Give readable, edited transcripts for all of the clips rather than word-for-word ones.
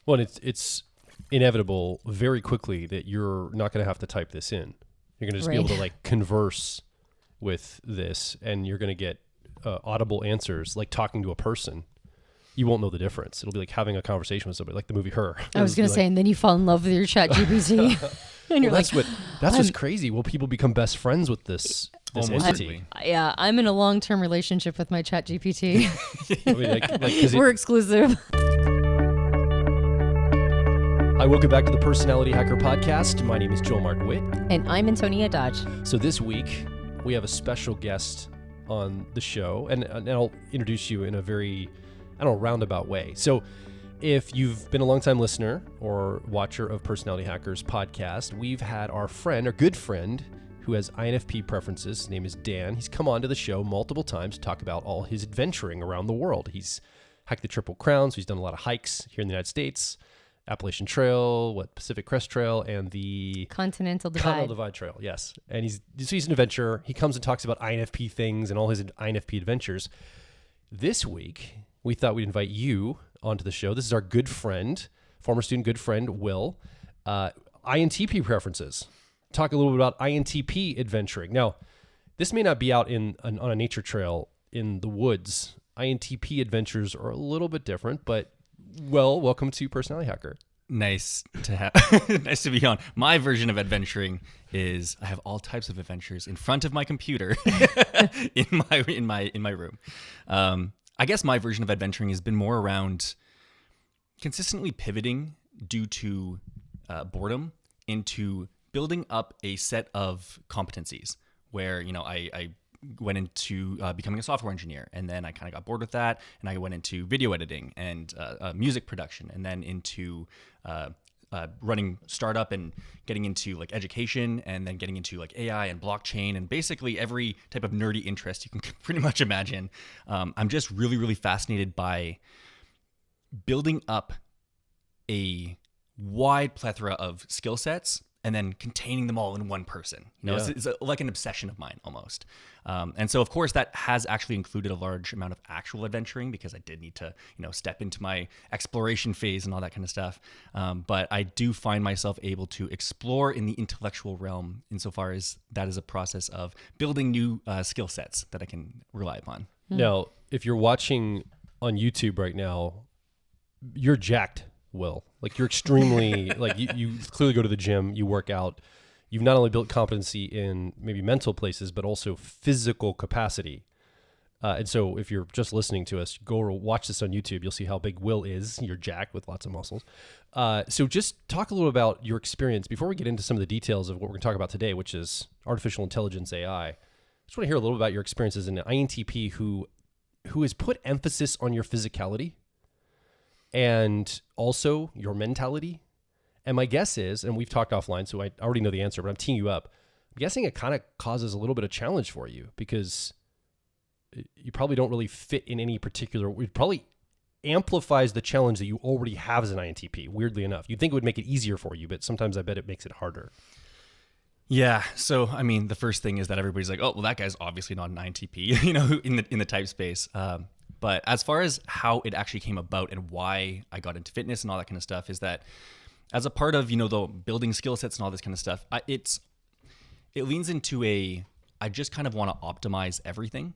Well, it's inevitable very quickly that you're not going to have to type this in. You're going to just be able to like converse with this, and you're going to get audible answers like talking to a person. You won't know the difference. It'll be like having a conversation with somebody, like the movie Her. I was going to say, and then you fall in love with your ChatGPT. And you're that's what's crazy. Will people become best friends with this entity? I'm in a long-term relationship with my ChatGPT. I mean, We're exclusive. Hi, welcome back to the Personality Hacker Podcast. My name is Joel Mark Witt. And I'm Antonia Dodge. So this week, we have a special guest on the show, and I'll introduce you in a very, roundabout way. So if you've been a longtime listener or watcher of Personality Hackers podcast, we've had our good friend, who has INFP preferences. His name is Dan. He's come on to the show multiple times to talk about all his adventuring around the world. He's hiked the Triple Crown, so he's done a lot of hikes here in the United States. Appalachian Trail, Pacific Crest Trail, and the Continental Divide Trail, yes. And he's an adventurer. He comes and talks about INFP things and all his INFP adventures. This week, we thought we'd invite you onto the show. This is our good friend, former student good friend, Will. INTP preferences. Talk a little bit about INTP adventuring. Now, this may not be out on a nature trail in the woods. INTP adventures are a little bit different, but well, welcome to Personality Hacker. Nice to be on. My version of adventuring is I have all types of adventures in front of my computer in my room. I guess my version of adventuring has been more around consistently pivoting due to boredom into building up a set of competencies where, I went into becoming a software engineer, and then I kind of got bored with that, and I went into video editing and music production, and then into running startup and getting into like education, and then getting into like AI and blockchain, and basically every type of nerdy interest you can pretty much imagine. I'm just really, really fascinated by building up a wide plethora of skill sets and then containing them all in one person. It's like an obsession of mine almost. And so, of course, that has actually included a large amount of actual adventuring because I did need to, step into my exploration phase and all that kind of stuff. But I do find myself able to explore in the intellectual realm insofar as that is a process of building new skill sets that I can rely upon. Now, if you're watching on YouTube right now, you're jacked, Will. Like you're extremely, like you clearly go to the gym, you work out. You've not only built competency in maybe mental places, but also physical capacity. And so if you're just listening to us, go watch this on YouTube. You'll see how big Will is. You're jacked with lots of muscles. So just talk a little about your experience before we get into some of the details of what we're going to talk about today, which is artificial intelligence, AI. I just want to hear a little about your experiences in an INTP who has put emphasis on your physicality and also your mentality. And my guess is, and we've talked offline, so I already know the answer, but I'm teeing you up. I'm guessing it kind of causes a little bit of challenge for you because you probably don't really fit in any particular, it probably amplifies the challenge that you already have as an INTP, weirdly enough. You'd think it would make it easier for you, but sometimes I bet it makes it harder. Yeah. So, I mean, the first thing is that everybody's like, oh, well, that guy's obviously not an INTP, in the type space. But as far as how it actually came about and why I got into fitness and all that kind of stuff is that as a part of, the building skill sets and all this kind of stuff, it leans into I just kind of want to optimize everything.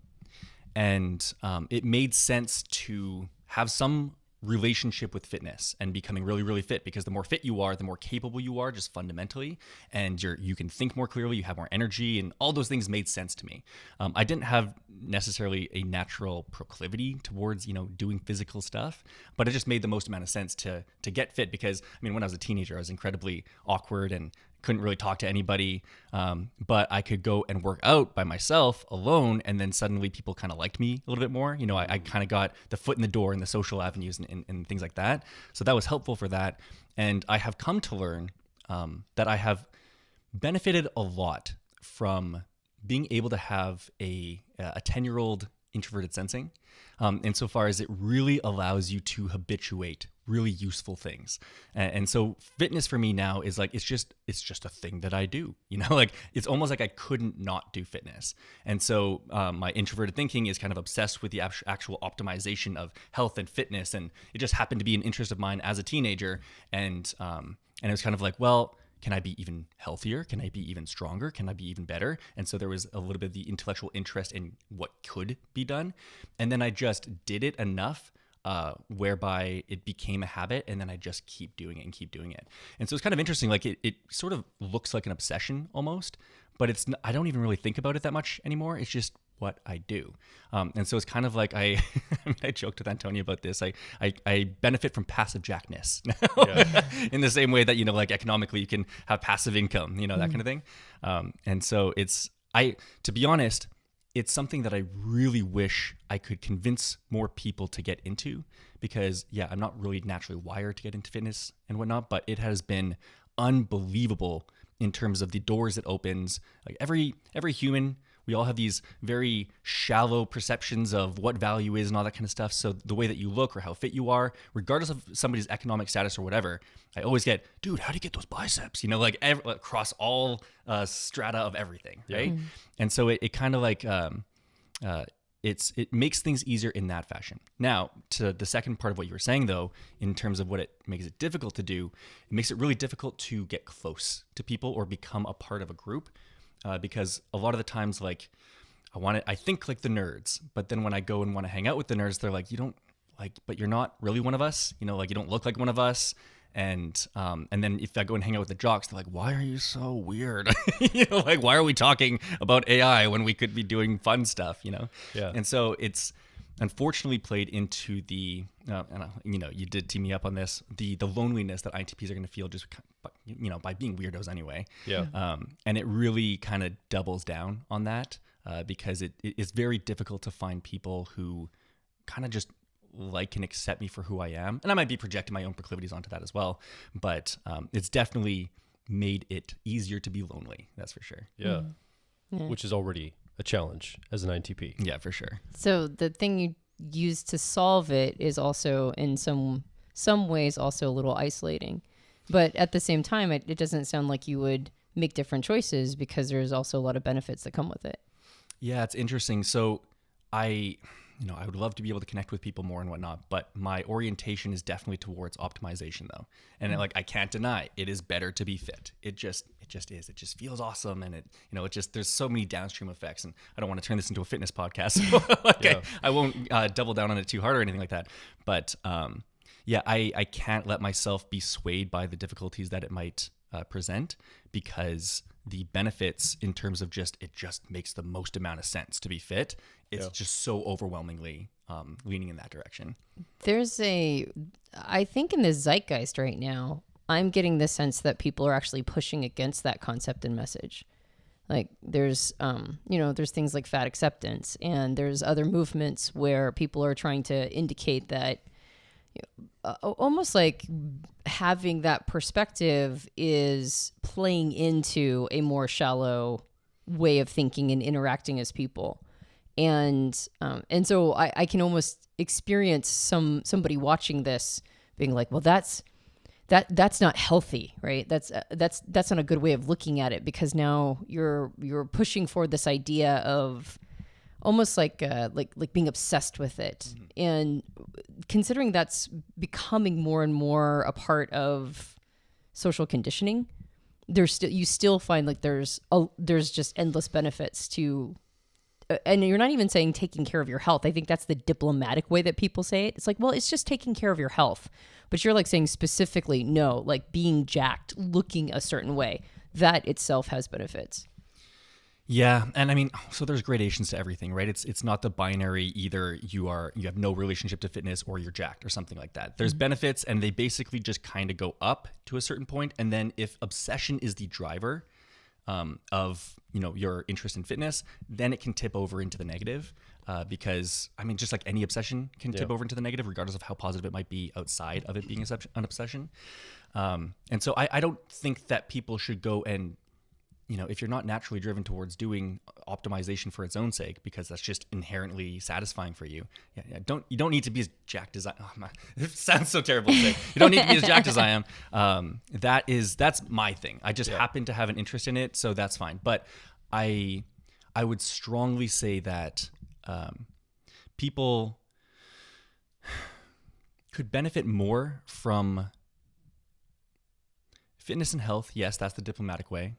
And it made sense to have some relationship with fitness and becoming really, really fit, because the more fit you are, the more capable you are just fundamentally, and you can think more clearly, you have more energy, and all those things made sense to me. I didn't have necessarily a natural proclivity towards, doing physical stuff, but it just made the most amount of sense to get fit because, when I was a teenager, I was incredibly awkward and couldn't really talk to anybody, but I could go and work out by myself alone, and then suddenly people kind of liked me a little bit more. I kind of got the foot in the door in the social avenues and things like that. So that was helpful for that. And I have come to learn that I have benefited a lot from being able to have a 10-year-old introverted sensing, insofar as it really allows you to habituate really useful things. And so fitness for me now is like, it's just a thing that I do, like it's almost like I couldn't not do fitness. And so my introverted thinking is kind of obsessed with the actual optimization of health and fitness. And it just happened to be an interest of mine as a teenager. And it was kind of like, well, can I be even healthier? Can I be even stronger? Can I be even better? And so there was a little bit of the intellectual interest in what could be done. And then I just did it enough whereby it became a habit, and then I just keep doing it and keep doing it. And so it's kind of interesting. Like it sort of looks like an obsession almost, but I don't even really think about it that much anymore. It's just what I do. And so it's kind of like I joked with Antonia about this. I benefit from passive jackness in the same way that, like economically you can have passive income, that kind of thing. And so to be honest, it's something that I really wish I could convince more people to get into, because I'm not really naturally wired to get into fitness and whatnot, but it has been unbelievable in terms of the doors it opens. Like every human, we all have these very shallow perceptions of what value is and all that kind of stuff. So the way that you look or how fit you are, regardless of somebody's economic status or whatever, I always get, dude, how do you get those biceps? Across all strata of everything, right? Mm-hmm. And so it kind of like, it makes things easier in that fashion. Now, to the second part of what you were saying, though, in terms of what it makes it difficult to do, it makes it really difficult to get close to people or become a part of a group. Because a lot of the times, like, I think like the nerds, but then when I go and want to hang out with the nerds, they're like, you don't like, but you're not really one of us, like you don't look like one of us. And then if I go and hang out with the jocks, they're like, why are you so weird? Like, why are we talking about AI when we could be doing fun stuff, Yeah. And so it's unfortunately played into the, you did tee me up on this, the loneliness that INTPs are going to feel just, by being weirdos anyway. Yeah. And it really kind of doubles down on that because it is very difficult to find people who kind of just like and accept me for who I am. And I might be projecting my own proclivities onto that as well. But it's definitely made it easier to be lonely. That's for sure. Yeah. Which is already a challenge as an INTP. Yeah, for sure. So the thing you use to solve it is also in some ways also a little isolating. But at the same time, it doesn't sound like you would make different choices because there's also a lot of benefits that come with it. Yeah, it's interesting. So I would love to be able to connect with people more and whatnot, but my orientation is definitely towards optimization though. And I can't deny it is better to be fit. It just is. It just feels awesome. And there's so many downstream effects, and I don't want to turn this into a fitness podcast. So I won't double down on it too hard or anything like that. But I can't let myself be swayed by the difficulties that it might present, because the benefits in terms of it just makes the most amount of sense to be fit. It's just so overwhelmingly leaning in that direction. I think in the zeitgeist right now, I'm getting the sense that people are actually pushing against that concept and message. Like there's things like fat acceptance, and there's other movements where people are trying to indicate that almost like having that perspective is playing into a more shallow way of thinking and interacting as people. And so I can almost experience somebody watching this being like, well, that's not healthy, right? That's not a good way of looking at it, because now you're pushing forward this idea of almost like being obsessed with it. Mm-hmm. And considering that's becoming more and more a part of social conditioning, you still find like there's just endless benefits to, and you're not even saying taking care of your health. I think that's the diplomatic way that people say it. It's like, well, it's just taking care of your health. But you're like saying specifically, no, like being jacked, looking a certain way, that itself has benefits. Yeah, and I mean, so there's gradations to everything, right? It's not the binary, either you have no relationship to fitness or you're jacked or something like that. There's benefits, and they basically just kind of go up to a certain point, and then if obsession is the driver of your interest in fitness, then it can tip over into the negative, because I mean, just like any obsession can tip over into the negative, regardless of how positive it might be outside of it being an obsession. And so I don't think that people should go and if you're not naturally driven towards doing optimization for its own sake, because that's just inherently satisfying for you, you don't need to be as jacked as it sounds so terrible to say. You don't need to be as jacked as I am. That's my thing. I just happen to have an interest in it, so that's fine. But I would strongly say that people could benefit more from fitness and health. Yes, that's the diplomatic way.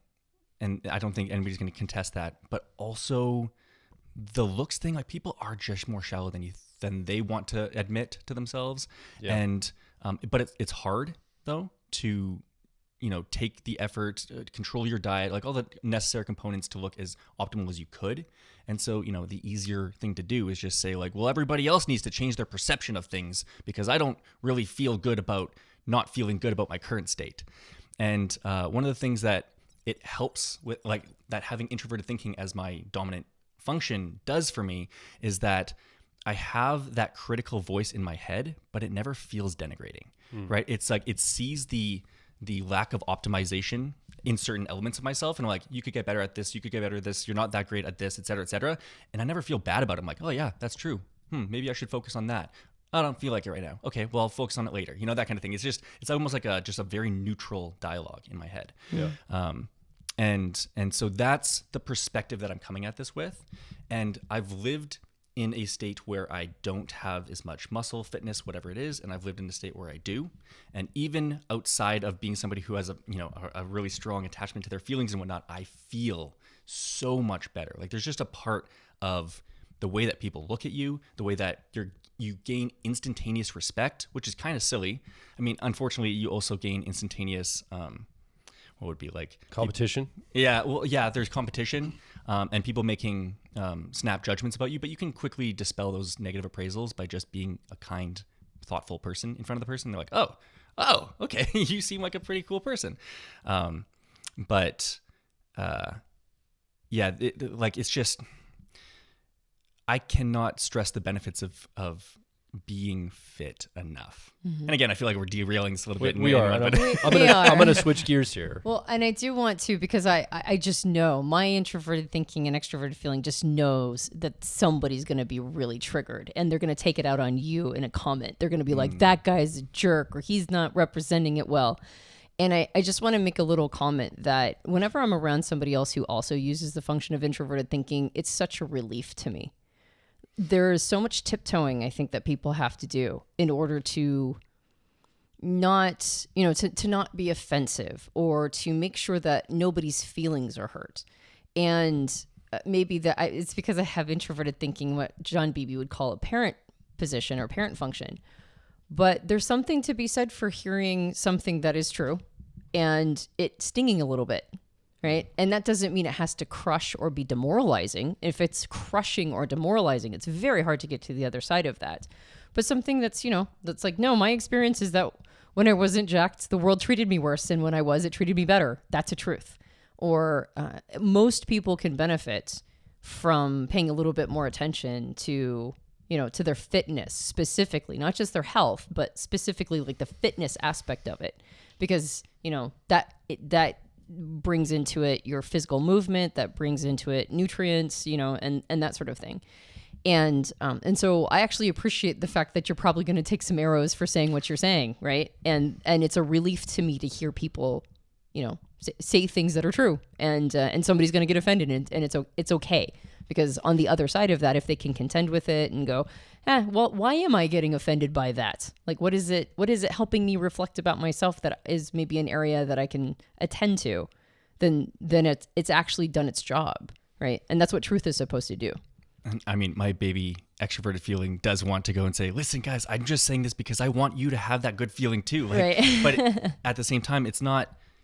And I don't think anybody's going to contest that. But also the looks thing, like people are just more shallow than they want to admit to themselves. Yeah. And but it's hard though to take the effort, control your diet, like all the necessary components to look as optimal as you could. And so, the easier thing to do is just say like, well, everybody else needs to change their perception of things because I don't really feel good about not feeling good about my current state. And one of the things that it helps with, like, that having introverted thinking as my dominant function does for me is that I have that critical voice in my head, but it never feels denigrating, right? It's like it sees the lack of optimization in certain elements of myself, and I'm like, you could get better at this, you could get better at this, you're not that great at this, et cetera, et cetera. And I never feel bad about it. I'm like, oh yeah, that's true. Maybe I should focus on that. I don't feel like it right now. Okay, well, I'll focus on it later. That kind of thing. It's almost like just a very neutral dialogue in my head. Yeah. And so that's the perspective that I'm coming at this with. And I've lived in a state where I don't have as much muscle, fitness, whatever it is, and I've lived in a state where I do. And even outside of being somebody who has a really strong attachment to their feelings and whatnot, I feel so much better. Like there's just a part of the way that people look at you, the way that you gain instantaneous respect, which is kind of silly. I mean, unfortunately, you also gain instantaneous, what would be like? Competition? There's competition and people making snap judgments about you, but you can quickly dispel those negative appraisals by just being a kind, thoughtful person in front of the person. They're like, oh, okay, you seem like a pretty cool person. It's just, I cannot stress the benefits of being fit enough. Mm-hmm. And again, I feel like we're derailing this a little bit. We are. I'm going to switch gears here. Well, and I do want to, because I just know my introverted thinking and extroverted feeling just knows that somebody's going to be really triggered and they're going to take it out on you in a comment. They're going to be like, that guy's a jerk, or he's not representing it well. And I just want to make a little comment that whenever I'm around somebody else who also uses the function of introverted thinking, it's such a relief to me. There is so much tiptoeing, I think, that people have to do in order to not, to not be offensive, or to make sure that nobody's feelings are hurt. And maybe it's because I have introverted thinking, what John Beebe would call a parent position or parent function. But there's something to be said for hearing something that is true and it stinging a little bit. Right. And that doesn't mean it has to crush or be demoralizing. If it's crushing or demoralizing, it's very hard to get to the other side of that. But something that's, that's like, no, my experience is that when I wasn't jacked, the world treated me worse. And when I was, it treated me better. That's a truth. Or most people can benefit from paying a little bit more attention to, to their fitness specifically, not just their health, but specifically like the fitness aspect of it. Because, that brings into it your physical movement, that brings into it nutrients, and that sort of thing. And so I actually appreciate the fact that you're probably going to take some arrows for saying what you're saying, right? And it's a relief to me to hear people, say things that are true, and somebody's going to get offended, and it's okay, because on the other side of that, if they can contend with it and go, well, why am I getting offended by that? Like, what is it helping me reflect about myself that is maybe an area that I can attend to? Then it's actually done its job, right? And that's what truth is supposed to do. I mean, my baby extroverted feeling does want to go and say, listen, guys, I'm just saying this because I want you to have that good feeling too. Right. But at the same time,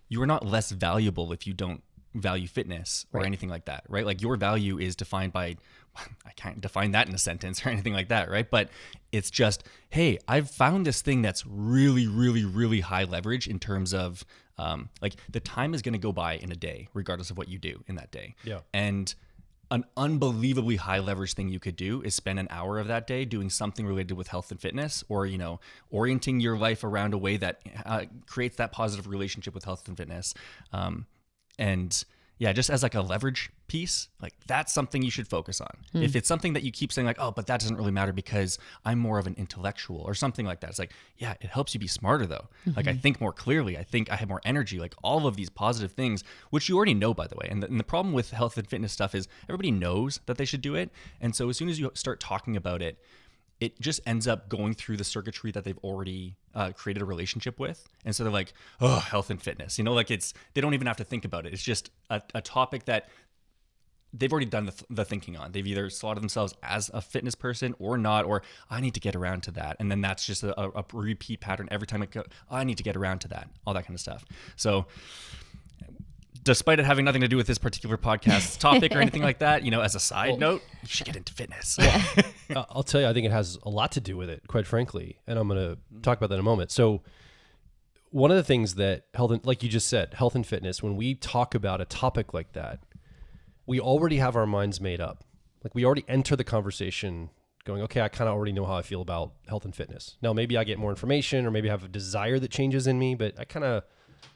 you are not less valuable if you don't value fitness or anything like that, right? Like your value is defined by, I can't define that in a sentence or anything like that, right? But it's just, hey, I've found this thing that's really, really, really high leverage in terms of like the time is going to go by in a day, regardless of what you do in that day. Yeah. And an unbelievably high leverage thing you could do is spend an hour of that day doing something related with health and fitness, or, orienting your life around a way that creates that positive relationship with health and fitness. And just as like a leverage piece, like that's something you should focus on. If it's something that you keep saying like, oh, but that doesn't really matter because I'm more of an intellectual or something like that. It's like, yeah, it helps you be smarter though. Like I think more clearly. I think I have more energy, like all of these positive things, which you already know, by the way. And the problem with health and fitness stuff is everybody knows that they should do it. And so as soon as you start talking about it, it just ends up going through the circuitry that they've already created a relationship with. And so they're like, oh, health and fitness, like they don't even have to think about it. It's just a topic that they've already done the thinking on. They've either slotted themselves as a fitness person or not, or I need to get around to that. And then that's just a repeat pattern every time I need to get around to that, all that kind of stuff. So despite it having nothing to do with this particular podcast topic or anything like that, as a side note, you should get into fitness. I'll tell you, I think it has a lot to do with it, quite frankly. And I'm going to talk about that in a moment. So one of the things that like you just said, health and fitness, when we talk about a topic like that, we already have our minds made up. Like we already enter the conversation going, okay, I kind of already know how I feel about health and fitness. Now, maybe I get more information or maybe I have a desire that changes in me, but I kind of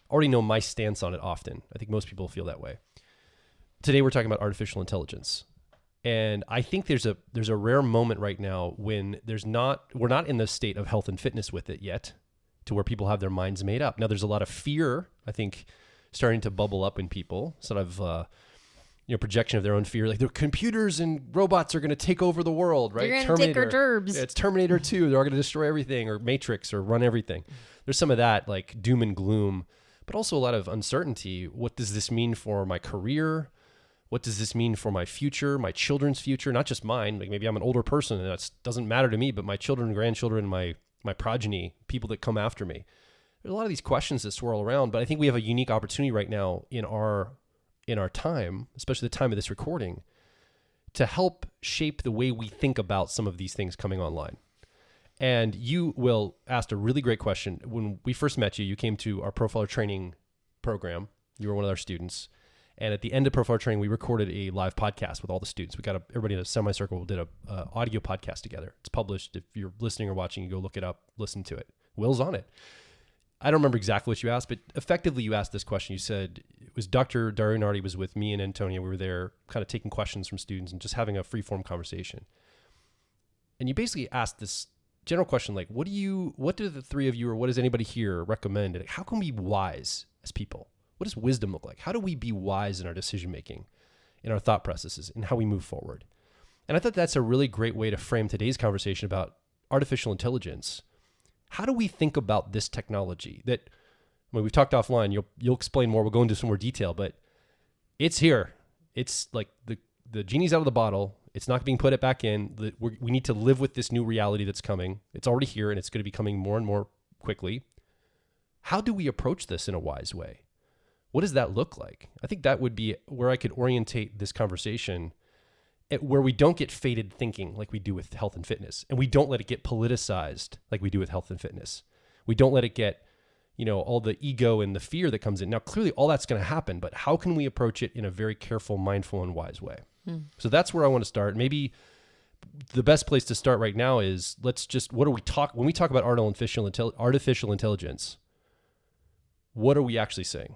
already know my stance on it often. I think most people feel that way. Today we're talking about artificial intelligence. And I think there's a rare moment right now when we're not in the state of health and fitness with it yet to where people have their minds made up. Now there's a lot of fear, I think, starting to bubble up in people, sort of projection of their own fear. Like the computers and robots are going to take over the world, right? They're going to take our jobs. Yeah, it's Terminator 2. They're going to destroy everything, or Matrix, or run everything. There's some of that like doom and gloom, but also a lot of uncertainty. What does this mean for my career? What does this mean for my future, my children's future? Not just mine. Like maybe I'm an older person and that doesn't matter to me, but my children, grandchildren, my progeny, people that come after me. There's a lot of these questions that swirl around, but I think we have a unique opportunity right now in our time, especially the time of this recording, to help shape the way we think about some of these things coming online. And you, Will, asked a really great question. When we first met you, you came to our profiler training program. You were one of our students. And at the end of profiler training, we recorded a live podcast with all the students. We got everybody in a semicircle, did a audio podcast together. It's published. If you're listening or watching, you go look it up, listen to it. Will's on it. I don't remember exactly what you asked, but effectively you asked this question. You said it was Dr. Darinardi was with me and Antonia. We were there kind of taking questions from students and just having a free-form conversation. And you basically asked this general question like, what do the three of you or what does anybody here recommend? And how can we be wise as people? What does wisdom look like? How do we be wise in our decision-making, in our thought processes, and how we move forward? And I thought that's a really great way to frame today's conversation about artificial intelligence. How do we think about this technology that, when we've talked offline, you'll explain more, we'll go into some more detail, but it's here. It's like the genie's out of the bottle. It's not being put back in. We need to live with this new reality that's coming. It's already here and it's going to be coming more and more quickly. How do we approach this in a wise way? What does that look like? I think that would be where I could orientate this conversation, where we don't get faded thinking like we do with health and fitness, and we don't let it get politicized like we do with health and fitness. We don't let it get, all the ego and the fear that comes in. Now, clearly all that's going to happen, but how can we approach it in a very careful, mindful, and wise way? So that's where I want to start. Maybe the best place to start right now is when we talk about artificial intelligence, what are we actually saying?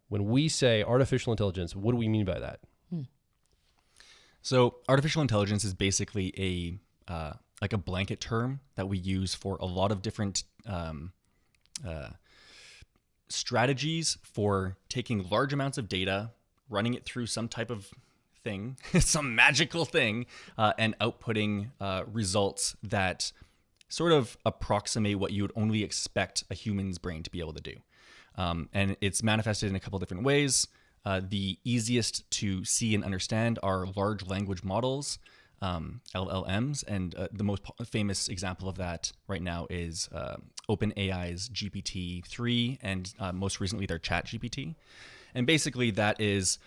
When we say artificial intelligence, what do we mean by that? So artificial intelligence is basically like a blanket term that we use for a lot of different strategies for taking large amounts of data, running it through some type of thing, some magical thing, and outputting results that sort of approximate what you would only expect a human's brain to be able to do. And it's manifested in a couple different ways. The easiest to see and understand are large language models, LLMs, and the most famous example of that right now is OpenAI's GPT-3 and most recently their ChatGPT. And basically that is,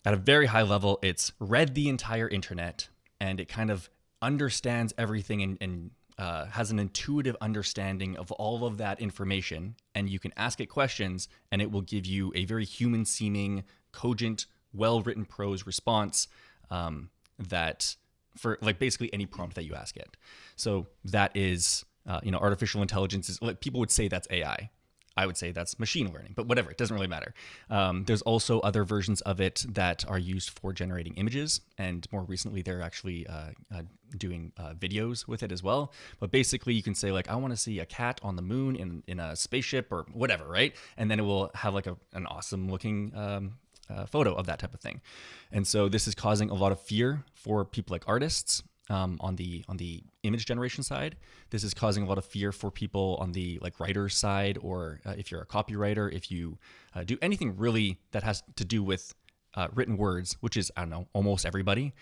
at a very high level, it's read the entire internet and it kind of understands everything and has an intuitive understanding of all of that information, and you can ask it questions and it will give you a very human-seeming, cogent, well-written prose response that for like basically any prompt that you ask it. So that is, artificial intelligence is, like, people would say that's AI. I would say that's machine learning, but whatever, it doesn't really matter. There's also other versions of it that are used for generating images, and more recently they're actually doing videos with it as well. But basically you can say like, I want to see a cat on the moon in a spaceship or whatever, right? And then it will have like an awesome looking photo of that type of thing. And so this is causing a lot of fear for people like artists. On the image generation side, this is causing a lot of fear for people on the like writer side, or if you're a copywriter, if you do anything really that has to do with written words, which is, I don't know, almost everybody.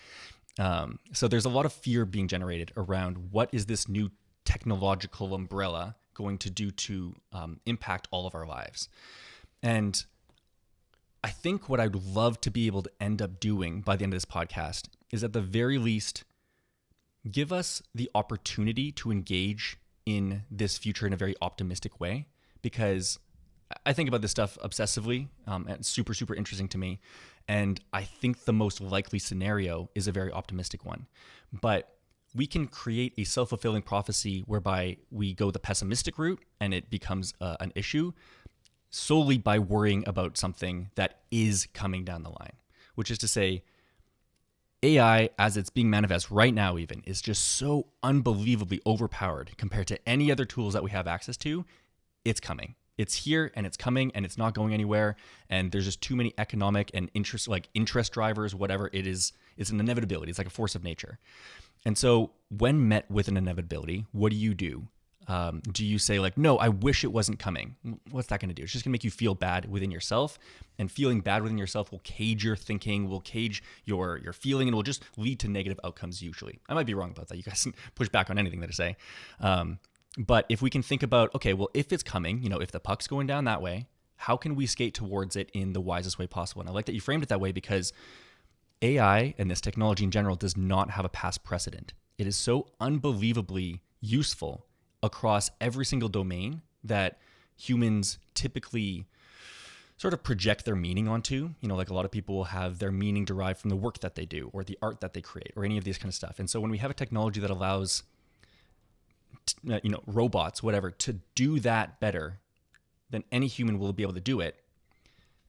So there's a lot of fear being generated around what is this new technological umbrella going to do to impact all of our lives. And I think what I'd love to be able to end up doing by the end of this podcast is at the very least give us the opportunity to engage in this future in a very optimistic way, because I think about this stuff obsessively, and it's super, super interesting to me. And I think the most likely scenario is a very optimistic one. But we can create a self-fulfilling prophecy whereby we go the pessimistic route and it becomes an issue solely by worrying about something that is coming down the line, which is to say, AI, as it's being manifest right now even, is just so unbelievably overpowered compared to any other tools that we have access to. It's coming. It's here and it's coming and it's not going anywhere. And there's just too many economic and interest drivers, whatever it is. It's an inevitability. It's like a force of nature. And so when met with an inevitability, what do you do? Do you say like, no, I wish it wasn't coming? What's that going to do? It's just going to make you feel bad within yourself, and feeling bad within yourself will cage your thinking, will cage your feeling, and will just lead to negative outcomes usually. I might be wrong about that. You guys can push back on anything that I say. But if we can think about, okay, well, if it's coming, if the puck's going down that way, how can we skate towards it in the wisest way possible? And I like that you framed it that way, because AI and this technology in general does not have a past precedent. It is so unbelievably useful across every single domain that humans typically sort of project their meaning onto. Like a lot of people will have their meaning derived from the work that they do or the art that they create or any of these kind of stuff. And so when we have a technology that allows, robots, whatever, to do that better than any human will be able to do it,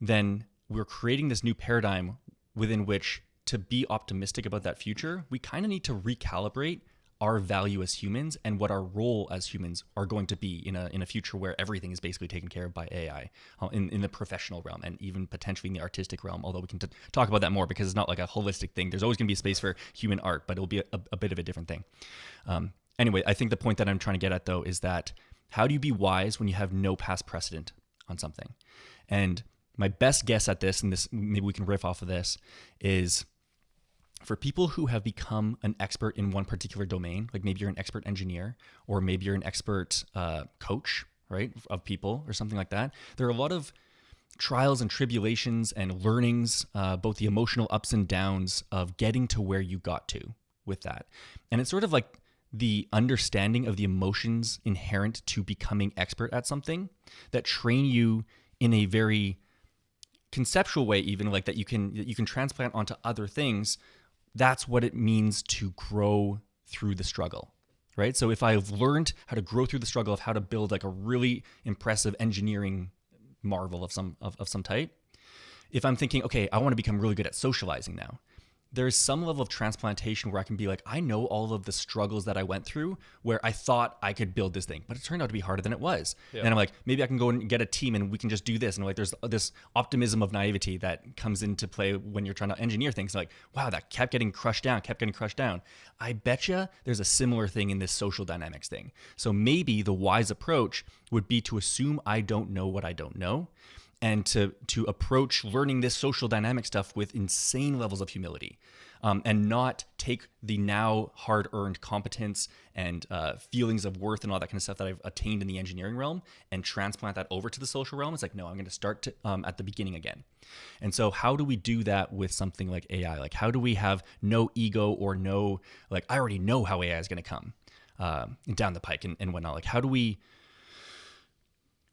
then we're creating this new paradigm within which, to be optimistic about that future, we kind of need to recalibrate our value as humans and what our role as humans are going to be in a future where everything is basically taken care of by AI in the professional realm, and even potentially in the artistic realm, although we can talk about that more because it's not like a holistic thing. There's always going to be a space for human art, but it'll be a bit of a different thing. Anyway, I think the point that I'm trying to get at, though, is that how do you be wise when you have no past precedent on something? And my best guess at this, and this maybe we can riff off of this, is for people who have become an expert in one particular domain, like maybe you're an expert engineer, or maybe you're an expert coach, right, of people or something like that. There are a lot of trials and tribulations and learnings, both the emotional ups and downs of getting to where you got to with that. And it's sort of like the understanding of the emotions inherent to becoming expert at something that train you in a very conceptual way, even like that you can transplant onto other things. That's what it means to grow through the struggle, right? So if I've learned how to grow through the struggle of how to build like a really impressive engineering marvel of some type, if I'm thinking, okay, I want to become really good at socializing now, there's some level of transplantation where I can be like, I know all of the struggles that I went through where I thought I could build this thing, but it turned out to be harder than it was. Yeah. And I'm like, maybe I can go and get a team and we can just do this. And like, there's this optimism of naivety that comes into play when you're trying to engineer things. Like, wow, that kept getting crushed down. I betcha there's a similar thing in this social dynamics thing. So maybe the wise approach would be to assume I don't know what I don't know, and to approach learning this social dynamic stuff with insane levels of humility, and not take the now hard-earned competence and feelings of worth and all that kind of stuff that I've attained in the engineering realm and transplant that over to the social realm. It's like, no, I'm going to start at the beginning again. And so how do we do that with something like AI? Like, how do we have no ego or no, like, I already know how AI is going to come down the pike and whatnot? Like, how do we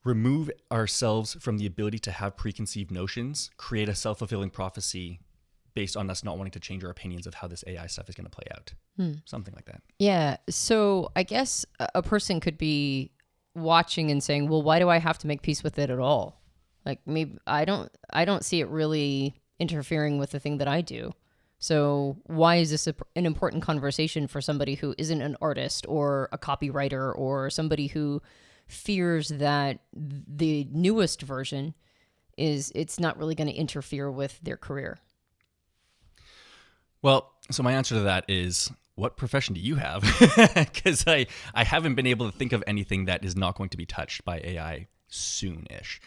remove ourselves from the ability to have preconceived notions, create a self-fulfilling prophecy based on us not wanting to change our opinions of how this AI stuff is going to play out? Something like that. Yeah. So I guess a person could be watching and saying, well, why do I have to make peace with it at all? Like, maybe I don't see it really interfering with the thing that I do. So why is this an important conversation for somebody who isn't an artist or a copywriter or somebody who fears that the newest version it's not really going to interfere with their career? Well, so my answer to that is, what profession do you have? Because I haven't been able to think of anything that is not going to be touched by AI soon-ish.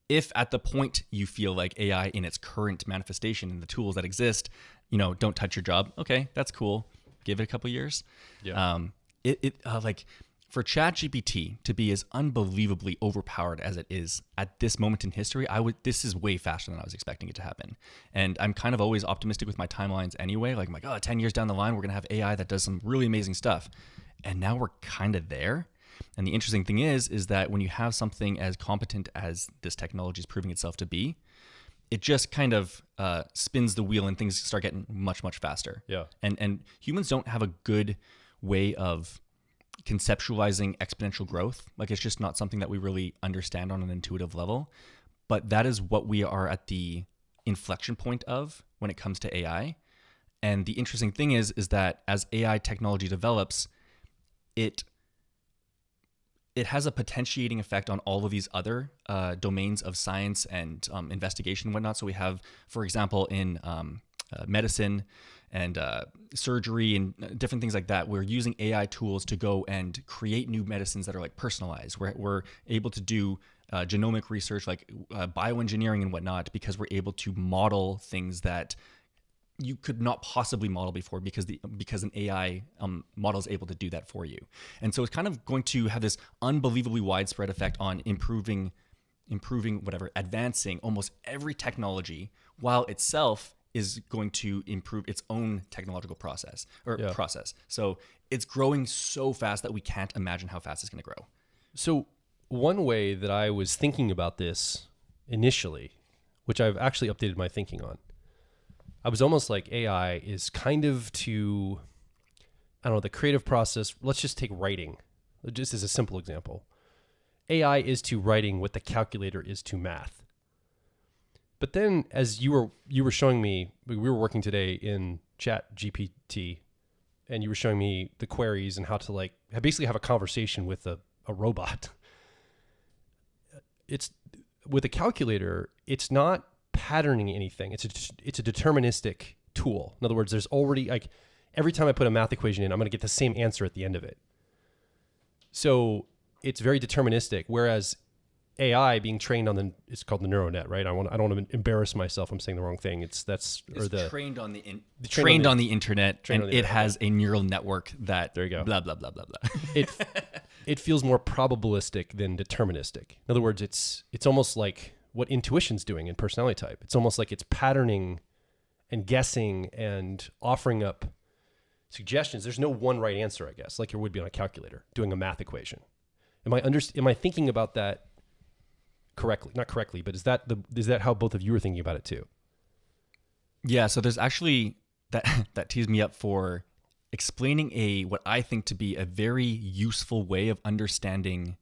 If at the point you feel like AI in its current manifestation and the tools that exist, don't touch your job, okay, that's cool. Give it a couple years. Yeah. Like for ChatGPT to be as unbelievably overpowered as it is at this moment in history, this is way faster than I was expecting it to happen. And I'm kind of always optimistic with my timelines anyway. Like, 10 years down the line, we're going to have AI that does some really amazing stuff. And now we're kind of there. And the interesting thing is that when you have something as competent as this technology is proving itself to be, it just kind of spins the wheel and things start getting much, much faster. Yeah. And humans don't have a good way of conceptualizing exponential growth. Like, it's just not something that we really understand on an intuitive level. But that is what we are at the inflection point of when it comes to AI. And the interesting thing is that as AI technology develops, it has a potentiating effect on all of these other domains of science and investigation and whatnot. So we have, for example, in medicine and surgery and different things like that, we're using AI tools to go and create new medicines that are like personalized. We're able to do genomic research, like bioengineering and whatnot, because we're able to model things that you could not possibly model before because an AI model is able to do that for you. And so it's kind of going to have this unbelievably widespread effect on advancing almost every technology, while itself is going to improve its own technological process. So it's growing so fast that we can't imagine how fast it's going to grow. So one way that I was thinking about this initially, which I've actually updated my thinking on, I was almost like AI is kind of to, the creative process. Let's just take writing, just as a simple example. AI is to writing what the calculator is to math. But then, as you were showing me, we were working today in ChatGPT, and you were showing me the queries and how to basically have a conversation with a robot. It's with a calculator, it's not patterning anything. It's a deterministic tool. In other words, there's already every time I put a math equation in, I'm going to get the same answer at the end of it. So it's very deterministic. Whereas AI being trained on it's called the neural net, right? I don't want to embarrass myself. I'm saying the wrong thing. It's trained on the internet, and it has a neural network that there you go. Blah blah blah blah blah. It feels more probabilistic than deterministic. In other words, it's almost like what intuition's doing in personality type. It's almost like it's patterning and guessing and offering up suggestions. There's no one right answer, I guess, like there would be on a calculator doing a math equation. Am I thinking about that correctly? Not correctly, but is that how both of you are thinking about it too? Yeah, so there's actually that tees me up for explaining what I think to be a very useful way of understanding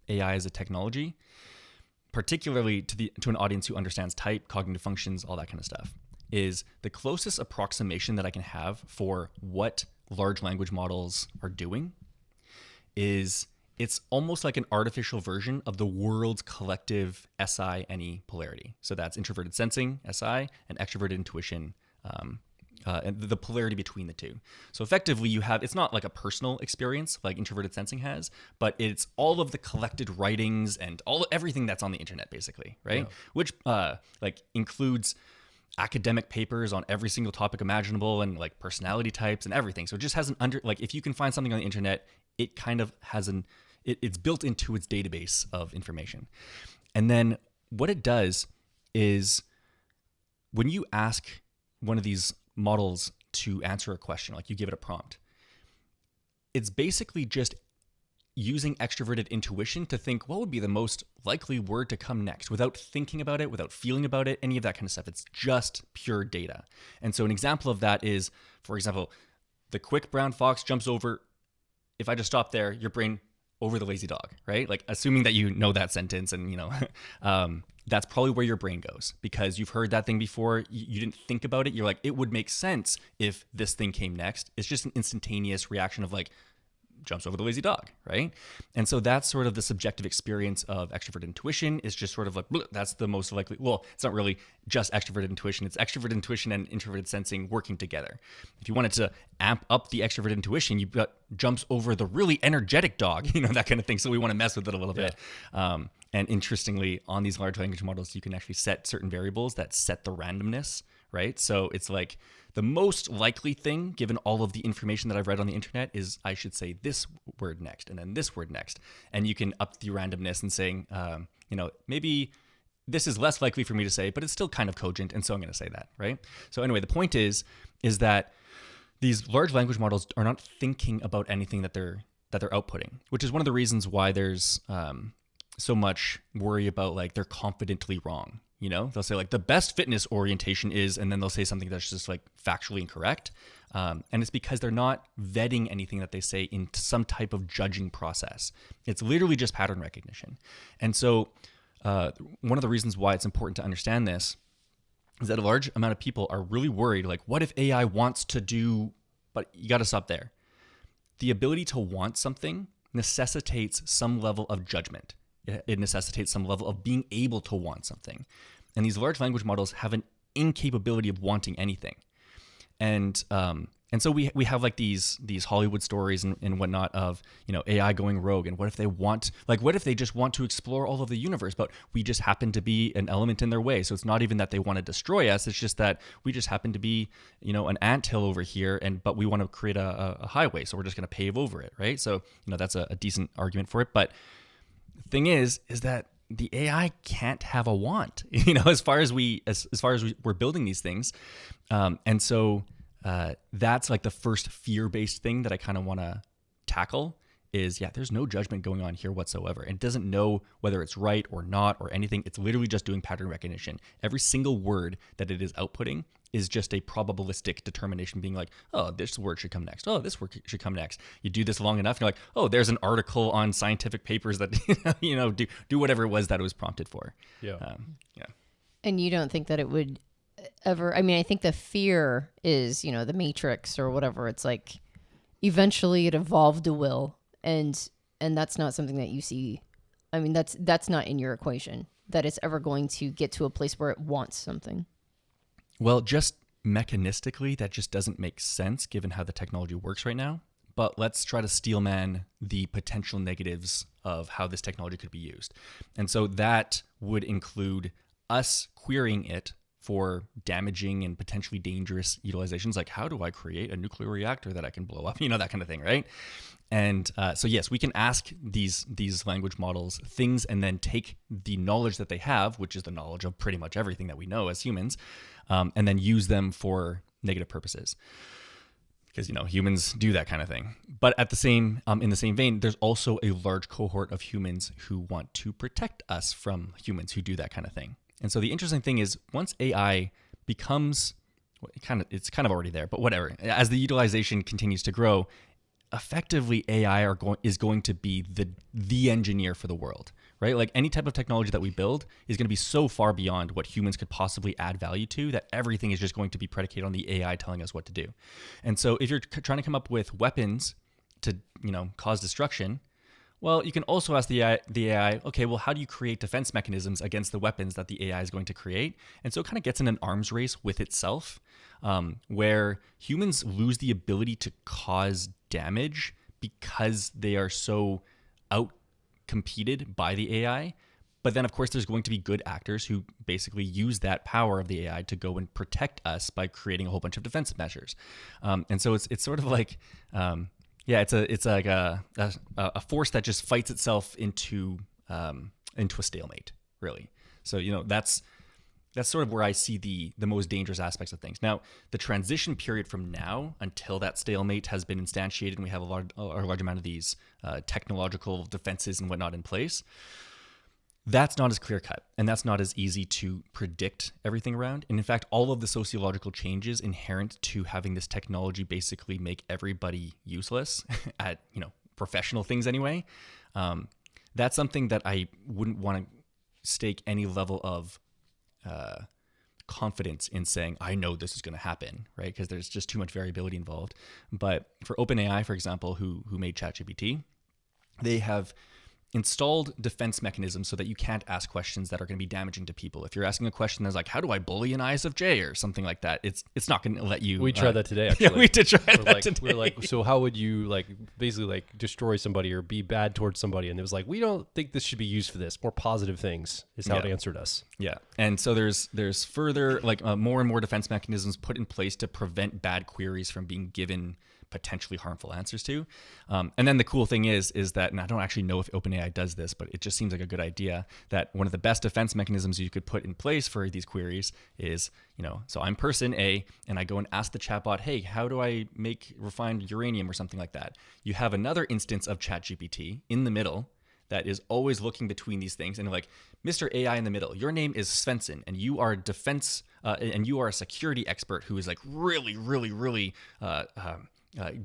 AI as a technology, particularly to an audience who understands type, cognitive functions, all that kind of stuff. Is the closest approximation that I can have for what large language models are doing is it's almost like an artificial version of the world's collective SI-NE polarity. So that's introverted sensing, SI, and extroverted intuition, and the polarity between the two. So effectively it's not like a personal experience like introverted sensing has, but it's all of the collected writings and everything that's on the internet basically, right? Yeah. Which includes academic papers on every single topic imaginable and like personality types and everything. So it just has if you can find something on the internet, it kind of has it's built into its database of information. And then what it does is when you ask one of these models to answer a question, like you give it a prompt, it's basically just using extroverted intuition to think what would be the most likely word to come next without thinking about it, without feeling about it, any of that kind of stuff. It's just pure data. And so an example of that is, for example, the quick brown fox jumps over. If I just stop there, your brain over the lazy dog, right? Like assuming that you know that sentence and, that's probably where your brain goes because you've heard that thing before. You didn't think about it. You're like, it would make sense if this thing came next. It's just an instantaneous reaction of like, jumps over the lazy dog, right? And so that's sort of the subjective experience of extrovert intuition is just sort of like, that's the most likely, well, it's not really just extroverted intuition. It's extrovert intuition and introverted sensing working together. If you wanted to amp up the extrovert intuition, you've got jumps over the really energetic dog, that kind of thing. So we want to mess with it a little bit. And interestingly, on these large language models, you can actually set certain variables that set the randomness, right? So it's like the most likely thing, given all of the information that I've read on the internet, is I should say this word next and then this word next. And you can up the randomness and saying, maybe this is less likely for me to say, but it's still kind of cogent. And so I'm going to say that, right? So anyway, the point is that these large language models are not thinking about anything that they're outputting, which is one of the reasons why there's so much worry about like they're confidently wrong. They'll say like the best fitness orientation is, and then they'll say something that's just like factually incorrect. And it's because they're not vetting anything that they say into some type of judging process. It's literally just pattern recognition. And so one of the reasons why it's important to understand this is that a large amount of people are really worried, like, what if AI wants to do, but you got to stop there. The ability to want something necessitates some level of judgment. It necessitates some level of being able to want something. And these large language models have an incapability of wanting anything. And so we have like these Hollywood stories and whatnot of, AI going rogue. And what if they just want to explore all of the universe, but we just happen to be an element in their way. So it's not even that they want to destroy us. It's just that we just happen to be, an anthill over here. But we want to create a highway. So we're just going to pave over it. Right. So, that's a decent argument for it. But the thing is that the AI can't have a want, as far as we're building these things. And so that's like the first fear-based thing that I kind of want to tackle is, there's no judgment going on here whatsoever. And it doesn't know whether it's right or not or anything. It's literally just doing pattern recognition. Every single word that it is outputting is just a probabilistic determination being like, oh, this word should come next. Oh, this word should come next. You do this long enough, and you're like, oh, there's an article on scientific papers that, do whatever it was that it was prompted for. Yeah. And you don't think that it would ever, I think the fear is, the Matrix or whatever. It's like eventually it evolved a will. And that's not something that you see. That's not in your equation, that it's ever going to get to a place where it wants something. Well, just mechanistically, that just doesn't make sense given how the technology works right now. But let's try to steelman the potential negatives of how this technology could be used. And so that would include us querying it for damaging and potentially dangerous utilizations. Like, how do I create a nuclear reactor that I can blow up? That kind of thing, right? And so yes, we can ask these language models things and then take the knowledge that they have, which is the knowledge of pretty much everything that we know as humans, and then use them for negative purposes. Because humans do that kind of thing. But at the same in the same vein, there's also a large cohort of humans who want to protect us from humans who do that kind of thing. And so the interesting thing is, once AI becomes it's kind of already there, but whatever. As the utilization continues to grow, effectively AI is going to be the engineer for the world, right? Like any type of technology that we build is going to be so far beyond what humans could possibly add value to that everything is just going to be predicated on the AI telling us what to do. And so if you're trying to come up with weapons to, cause destruction, well, you can also ask the AI, okay, well, how do you create defense mechanisms against the weapons that the AI is going to create? And so it kind of gets in an arms race with itself, where humans lose the ability to cause damage because they are so out-competed by the AI. But then, of course, there's going to be good actors who basically use that power of the AI to go and protect us by creating a whole bunch of defensive measures. And so it's sort of like... it's like a force that just fights itself into a stalemate, really. So that's sort of where I see the most dangerous aspects of things. Now, the transition period from now until that stalemate has been instantiated, and we have a large amount of these technological defenses and whatnot in place. That's not as clear cut, and that's not as easy to predict everything around. And in fact, all of the sociological changes inherent to having this technology basically make everybody useless at, professional things anyway, that's something that I wouldn't want to stake any level of confidence in saying, I know this is going to happen, right? Because there's just too much variability involved. But for OpenAI, for example, who made ChatGPT, they have installed defense mechanisms so that you can't ask questions that are going to be damaging to people. If you're asking a question that's like, how do I bully an ISFJ or something like that, it's not going to let you. We tried that today, actually. Yeah, we did try that today. We're like, so how would you basically destroy somebody or be bad towards somebody? And it was like, we don't think this should be used for this. More positive things is how it answered us. Yeah. And so there's further more and more defense mechanisms put in place to prevent bad queries from being given potentially harmful answers to. And then the cool thing is that, and I don't actually know if OpenAI does this, but it just seems like a good idea, that one of the best defense mechanisms you could put in place for these queries is, so I'm person A and I go and ask the chatbot, hey, how do I make refined uranium or something like that? You have another instance of ChatGPT in the middle that is always looking between these things and like, Mr. AI in the middle, your name is Svensson and you are defense and you are a security expert who is like really, really, really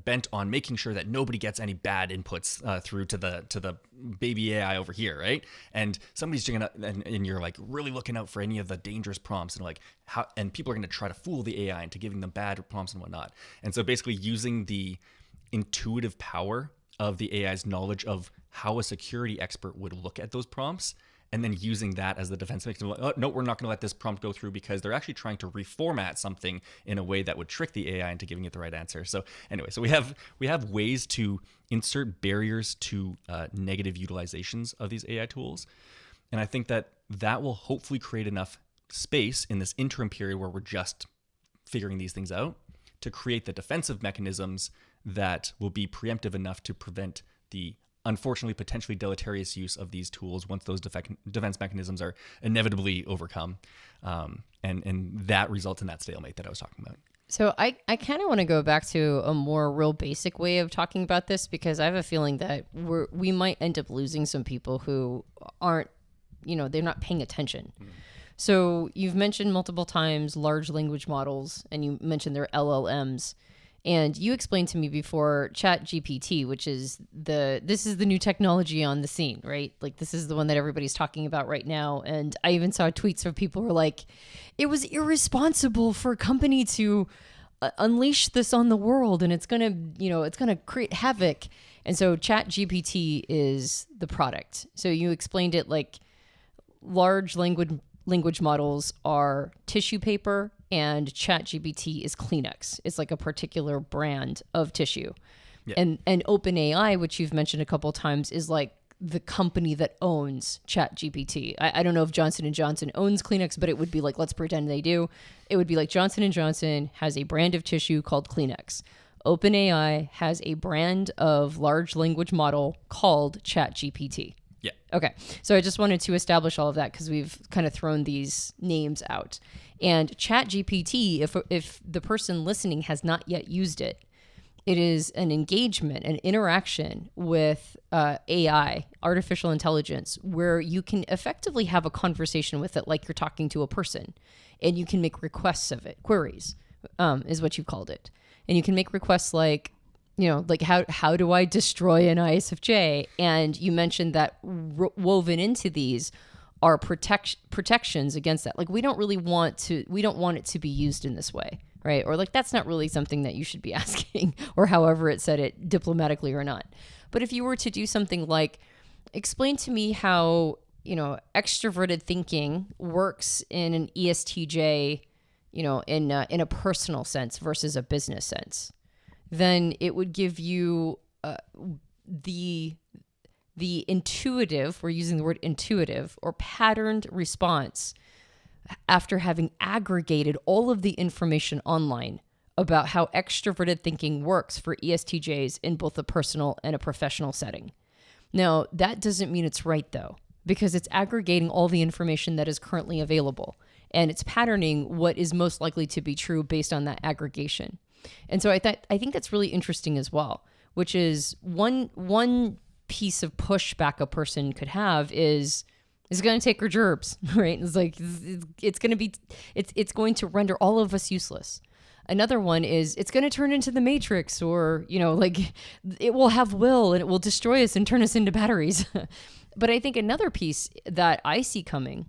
bent on making sure that nobody gets any bad inputs through to the baby AI over here, right? And somebody's doing it, and you're like really looking out for any of the dangerous prompts, and and people are going to try to fool the AI into giving them bad prompts and whatnot. And so basically using the intuitive power of the AI's knowledge of how a security expert would look at those prompts, and then using that as the defense mechanism. Like, oh, no, we're not going to let this prompt go through because they're actually trying to reformat something in a way that would trick the AI into giving it the right answer. So anyway, so we have ways to insert barriers to negative utilizations of these AI tools. And I think that will hopefully create enough space in this interim period where we're just figuring these things out to create the defensive mechanisms that will be preemptive enough to prevent the unfortunately potentially deleterious use of these tools once those defense mechanisms are inevitably overcome. And that results in that stalemate that I was talking about. So I kind of want to go back to a more real basic way of talking about this, because I have a feeling that we might end up losing some people who aren't, they're not paying attention. So you've mentioned multiple times large language models, and you mentioned their LLMs. And you explained to me before ChatGPT, which is this is the new technology on the scene, right? Like, this is the one that everybody's talking about right now. And I even saw tweets of people who were like, it was irresponsible for a company to unleash this on the world, and it's gonna create havoc. And so ChatGPT is the product. So you explained it like large language models are tissue paper, and ChatGPT is Kleenex. It's like a particular brand of tissue. Yeah. And OpenAI, which you've mentioned a couple of times, is like the company that owns ChatGPT. I don't know if Johnson & Johnson owns Kleenex, but it would be like, let's pretend they do. It would be like Johnson & Johnson has a brand of tissue called Kleenex. OpenAI has a brand of large language model called ChatGPT. Yeah. Okay. So I just wanted to establish all of that because we've kind of thrown these names out. And ChatGPT, if the person listening has not yet used it, it is an engagement, an interaction with AI, artificial intelligence, where you can effectively have a conversation with it like you're talking to a person. And you can make requests of it. Queries is what you called it. And you can make requests like, like how do I destroy an ISFJ? And you mentioned that woven into these are protections against that. Like, we don't want it to be used in this way, right? Or like, that's not really something that you should be asking, or however it said it, diplomatically or not. But if you were to do something like, explain to me how, extroverted thinking works in an ESTJ, in a personal sense versus a business sense, then it would give you the intuitive, we're using the word intuitive, or patterned response after having aggregated all of the information online about how extroverted thinking works for ESTJs in both a personal and a professional setting. Now, that doesn't mean it's right, though, because it's aggregating all the information that is currently available, and it's patterning what is most likely to be true based on that aggregation. And so I think that's really interesting as well, which is one piece of pushback a person could have is going to take her gerbs, right? It's like it's going to render all of us useless. Another one is it's going to turn into the Matrix, or, like it will have will and it will destroy us and turn us into batteries. But I think another piece that I see coming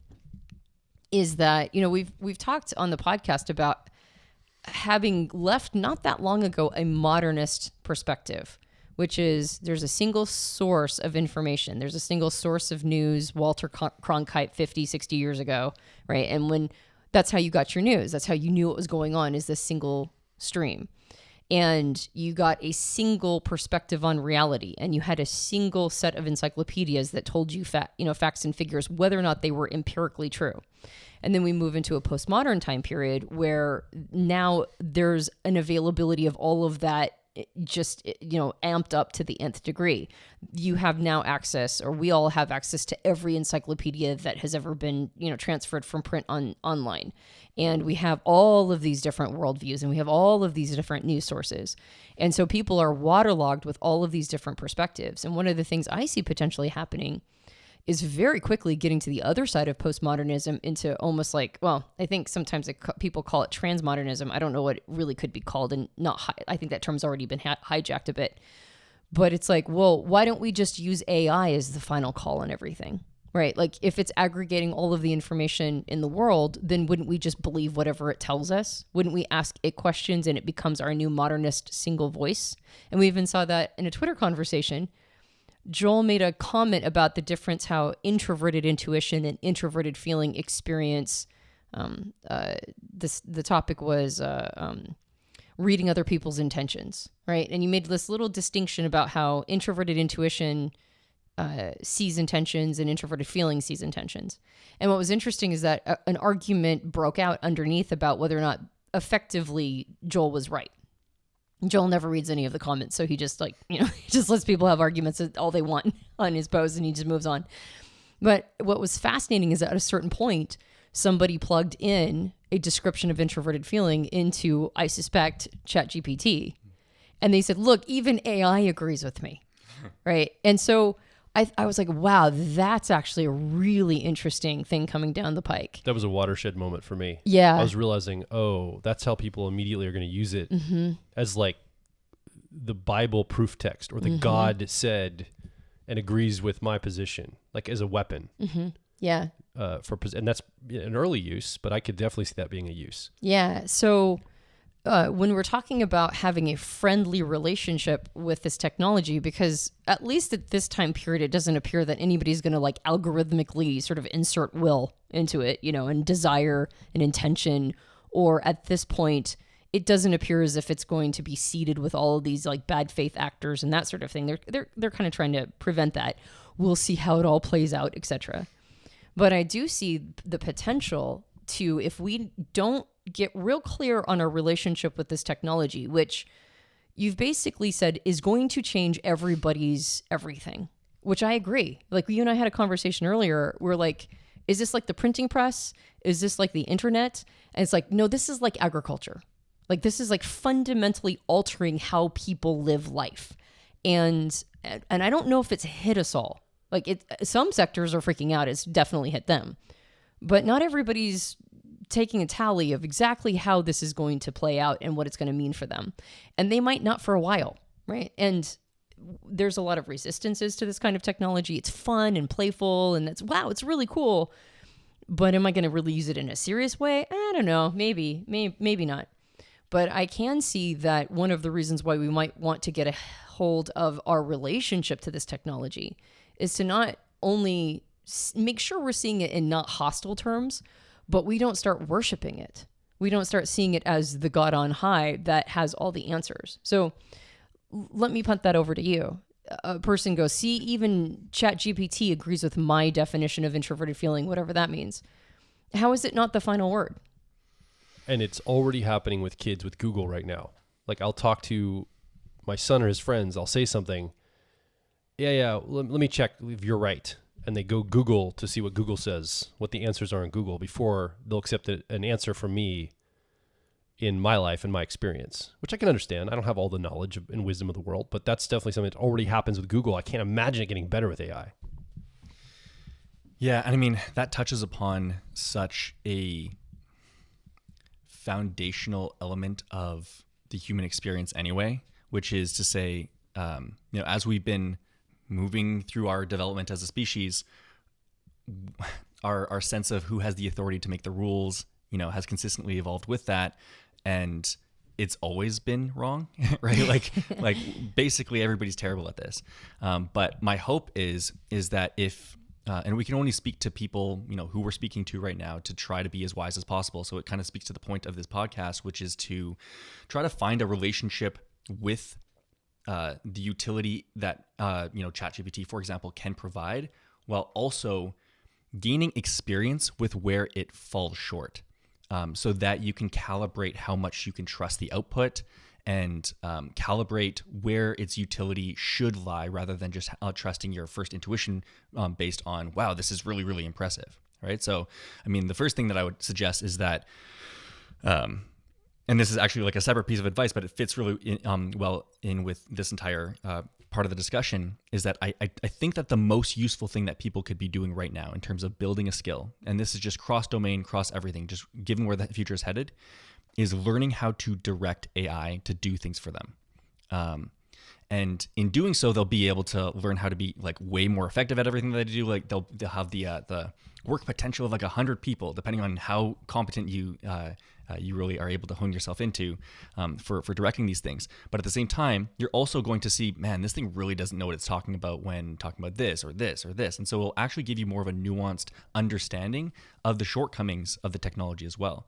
is that, we've talked on the podcast about having left not that long ago a modernist perspective, which is there's a single source of information. There's a single source of news, Walter Cronkite 50, 60 years ago, right? And when that's how you got your news, that's how you knew what was going on, is this single stream. And you got a single perspective on reality, and you had a single set of encyclopedias that told you facts and figures, whether or not they were empirically true. And then we move into a postmodern time period where now there's an availability of all of that, just, amped up to the nth degree. You have now access, or we all have access to every encyclopedia that has ever been, transferred from print online. And we have all of these different worldviews, and we have all of these different news sources. And so people are waterlogged with all of these different perspectives. And one of the things I see potentially happening is very quickly getting to the other side of postmodernism into almost like, well, I think sometimes people call it transmodernism. I don't know what it really could be called, and I think that term's already been hijacked a bit. But it's like, well, why don't we just use AI as the final call on everything, right? Like if it's aggregating all of the information in the world, then wouldn't we just believe whatever it tells us? Wouldn't we ask it questions and it becomes our new modernist single voice? And we even saw that in a Twitter conversation. Joel made a comment about the difference how introverted intuition and introverted feeling experience. The topic was reading other people's intentions, right? And you made this little distinction about how introverted intuition sees intentions and introverted feeling sees intentions. And what was interesting is that an argument broke out underneath about whether or not effectively Joel was right. Joel never reads any of the comments, so he just he just lets people have arguments all they want on his post, and he just moves on. But what was fascinating is that at a certain point, somebody plugged in a description of introverted feeling into, I suspect, ChatGPT, and they said, "Look, even AI agrees with me," right? And so I was like, wow, that's actually a really interesting thing coming down the pike. That was a watershed moment for me. Yeah. I was realizing, that's how people immediately are going to use it as like the Bible proof text, or the God said and agrees with my position, like as a weapon. Yeah. And that's an early use, but I could definitely see that being a use. Yeah. So when we're talking about having a friendly relationship with this technology, because at least at this time period, it doesn't appear that anybody's going to like algorithmically sort of insert will into it, and desire and intention, or at this point, it doesn't appear as if it's going to be seeded with all of these like bad faith actors and that sort of thing. They're kind of trying to prevent that. We'll see how it all plays out, etc. But I do see the potential to, if we don't get real clear on our relationship with this technology, which you've basically said is going to change everybody's everything, which I agree. Like you and I had a conversation earlier. We're like, is this like the printing press? Is this like the internet? And it's like, no, this is like agriculture. Like this is like fundamentally altering how people live life. And I don't know if it's hit us all. Like some sectors are freaking out. It's definitely hit them, but not everybody's taking a tally of exactly how this is going to play out and what it's going to mean for them. And they might not for a while, right? And there's a lot of resistances to this kind of technology. It's fun and playful, and it's really cool. But am I going to really use it in a serious way? I don't know. Maybe not. But I can see that one of the reasons why we might want to get a hold of our relationship to this technology is to not only make sure we're seeing it in not hostile terms, but we don't start worshiping it. We don't start seeing it as the God on high that has all the answers. So let me punt that over to you. A person goes, see, even ChatGPT agrees with my definition of introverted feeling, whatever that means. How is it not the final word? And it's already happening with kids with Google right now. Like I'll talk to my son or his friends. I'll say something. Yeah. Let me check if you're right. And they go Google to see what Google says, what the answers are in Google, before they'll accept an answer from me in my life and my experience, which I can understand. I don't have all the knowledge and wisdom of the world, but that's definitely something that already happens with Google. I can't imagine it getting better with AI. Yeah, and I mean, that touches upon such a foundational element of the human experience anyway, which is to say, as we've been moving through our development as a species, our sense of who has the authority to make the rules, has consistently evolved with that. And it's always been wrong, right? Like basically everybody's terrible at this. But my hope is that if, and we can only speak to people, who we're speaking to right now to try to be as wise as possible. So it kind of speaks to the point of this podcast, which is to try to find a relationship with the utility that, ChatGPT, for example, can provide, while also gaining experience with where it falls short. So that you can calibrate how much you can trust the output and calibrate where its utility should lie, rather than just trusting your first intuition based on, wow, this is really, really impressive, right? So, the first thing that I would suggest is that, and this is actually like a separate piece of advice, but it fits really well in with this entire part of the discussion, is that I think that the most useful thing that people could be doing right now in terms of building a skill, and this is just cross-domain, cross-everything, just given where the future is headed, is learning how to direct AI to do things for them. And in doing so, they'll be able to learn how to be like way more effective at everything that they do. Like they'll have the work potential of like 100 people, depending on how competent you really are able to hone yourself into for directing these things. But at the same time, you're also going to see, man, this thing really doesn't know what it's talking about when talking about this or this or this. And so it'll actually give you more of a nuanced understanding of the shortcomings of the technology as well.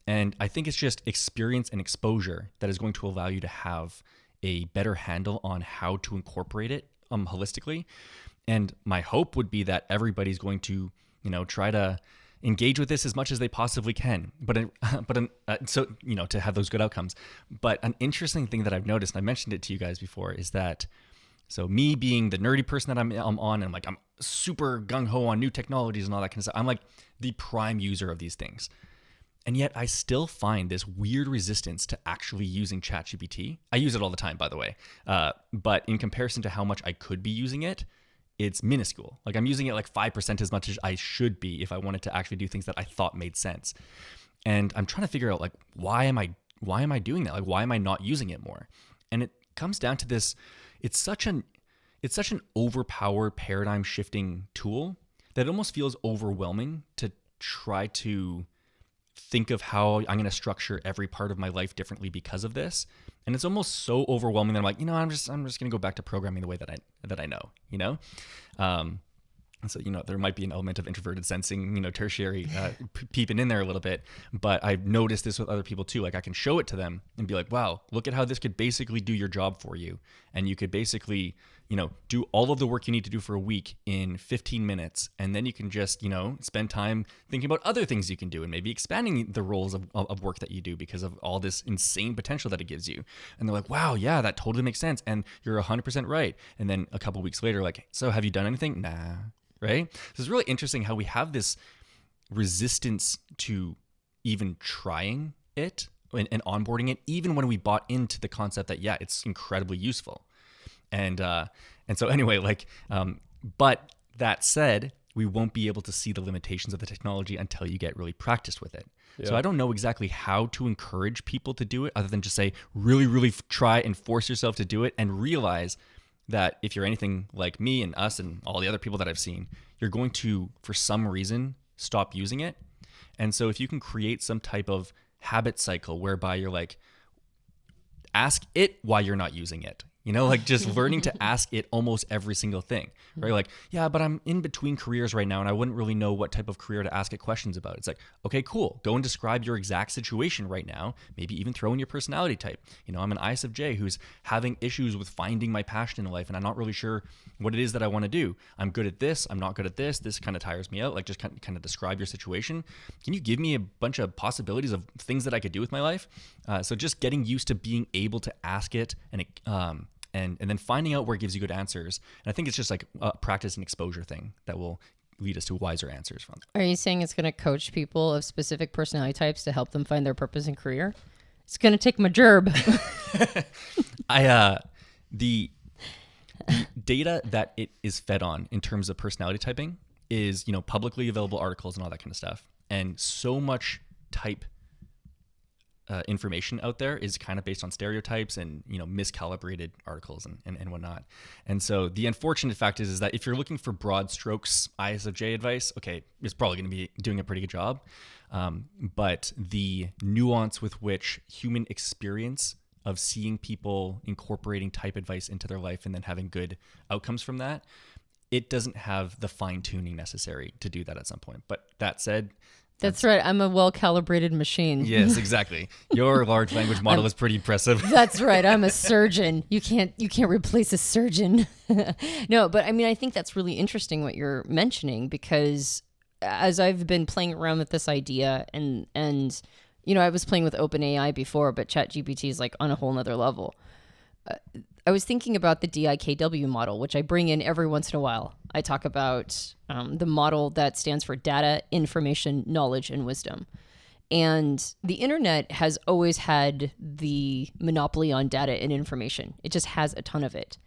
And I think it's just experience and exposure that is going to allow you to have a better handle on how to incorporate it holistically. And my hope would be that everybody's going to, try to engage with this as much as they possibly can, so to have those good outcomes. But an interesting thing that I've noticed, and I mentioned it to you guys before, is that, so me being the nerdy person that I'm on, and I'm super gung-ho on new technologies and all that kind of stuff, I'm like the prime user of these things. And yet I still find this weird resistance to actually using ChatGPT. I use it all the time, by the way. But in comparison to how much I could be using it, it's minuscule. Like I'm using it like 5% as much as I should be if I wanted to actually do things that I thought made sense. And I'm trying to figure out like, why am I doing that? Like, why am I not using it more? And it comes down to this, it's such an overpowered paradigm shifting tool that it almost feels overwhelming to try to think of how I'm going to structure every part of my life differently because of this. And it's almost so overwhelming that I'm like, I'm just going to go back to programming the way that I know, And so, there might be an element of introverted sensing, tertiary peeping in there a little bit. But I've noticed this with other people too. Like I can show it to them and be like, wow, look at how this could basically do your job for you. And you could basically, do all of the work you need to do for a week in 15 minutes. And then you can just, spend time thinking about other things you can do and maybe expanding the roles of work that you do because of all this insane potential that it gives you. And they're like, wow, yeah, that totally makes sense. And you're 100% right. And then a couple weeks later, like, so have you done anything? Nah. Right? So it's really interesting how we have this resistance to even trying it and onboarding it, even when we bought into the concept that, yeah, it's incredibly useful. And so anyway, but that said, we won't be able to see the limitations of the technology until you get really practiced with it. Yeah. So I don't know exactly how to encourage people to do it other than just say, really, really try and force yourself to do it and realize that if you're anything like me and us and all the other people that I've seen, you're going to, for some reason, stop using it. And so if you can create some type of habit cycle whereby you're like, ask it why you're not using it. Just learning to ask it almost every single thing, right? Like, yeah, but I'm in between careers right now and I wouldn't really know what type of career to ask it questions about. It's like, okay, cool. Go and describe your exact situation right now. Maybe even throw in your personality type. I'm an ISFJ who's having issues with finding my passion in life and I'm not really sure what it is that I want to do. I'm good at this. I'm not good at this. This kind of tires me out. Like just kind of describe your situation. Can you give me a bunch of possibilities of things that I could do with my life? So just getting used to being able to ask it and then finding out where it gives you good answers. And I think it's just like a practice and exposure thing that will lead us to wiser answers from. Are you saying it's going to coach people of specific personality types to help them find their purpose in career? It's going to take my gerb. The data that it is fed on in terms of personality typing is, publicly available articles and all that kind of stuff. And so much type information out there is kind of based on stereotypes and miscalibrated articles and whatnot. And so the unfortunate fact is that if you're looking for broad strokes ISFJ advice, okay, it's probably going to be doing a pretty good job. But the nuance with which human experience of seeing people incorporating type advice into their life and then having good outcomes from that, it doesn't have the fine tuning necessary to do that at some point. But that said, That's right. I'm a well-calibrated machine. yes, exactly. Your large language model is pretty impressive. That's right. I'm a surgeon. You can't replace a surgeon. No, but I mean, I think that's really interesting what you're mentioning, because as I've been playing around with this idea and I was playing with OpenAI before, but ChatGPT is like on a whole nother level. I was thinking about the DIKW model, which I bring in every once in a while. I talk about the model that stands for data, information, knowledge, and wisdom. And the internet has always had the monopoly on data and information. It just has a ton of it.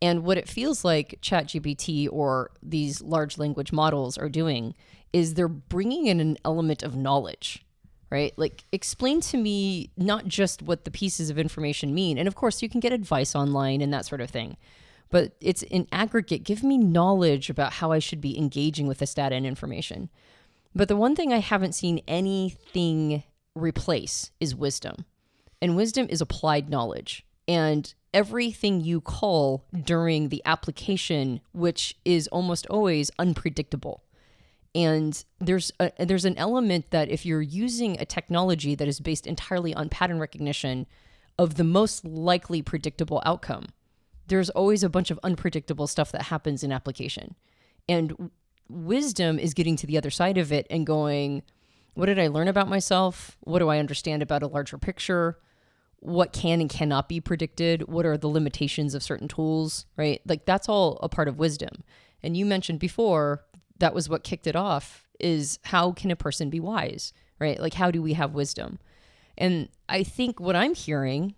And what it feels like ChatGPT or these large language models are doing is they're bringing in an element of knowledge. Right? Like, explain to me not just what the pieces of information mean. And of course, you can get advice online and that sort of thing. But it's in aggregate, give me knowledge about how I should be engaging with this data and information. But the one thing I haven't seen anything replace is wisdom. And wisdom is applied knowledge. And everything you call during the application, which is almost always unpredictable. And there's an element that if you're using a technology that is based entirely on pattern recognition of the most likely predictable outcome, there's always a bunch of unpredictable stuff that happens in application. And wisdom is getting to the other side of it and going, what did I learn about myself? What do I understand about a larger picture? What can and cannot be predicted? What are the limitations of certain tools, right? Like, that's all a part of wisdom. And you mentioned before, that was what kicked it off, is how can a person be wise, right? Like, how do we have wisdom? And I think what I'm hearing,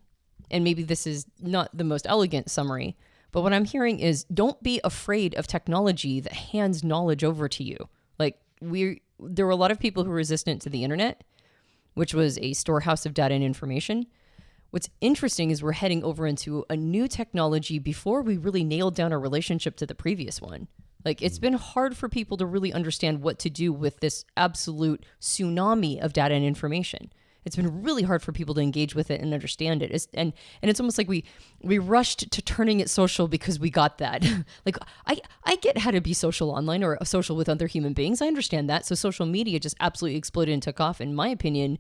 and maybe this is not the most elegant summary, but what I'm hearing is don't be afraid of technology that hands knowledge over to you. Like, there were a lot of people who were resistant to the internet, which was a storehouse of data and information. What's interesting is we're heading over into a new technology before we really nailed down our relationship to the previous one. Like, it's been hard for people to really understand what to do with this absolute tsunami of data and information. It's been really hard for people to engage with it and understand it. And it's almost like we rushed to turning it social because we got that. Like, I get how to be social online or social with other human beings. I understand that. So social media just absolutely exploded and took off, in my opinion,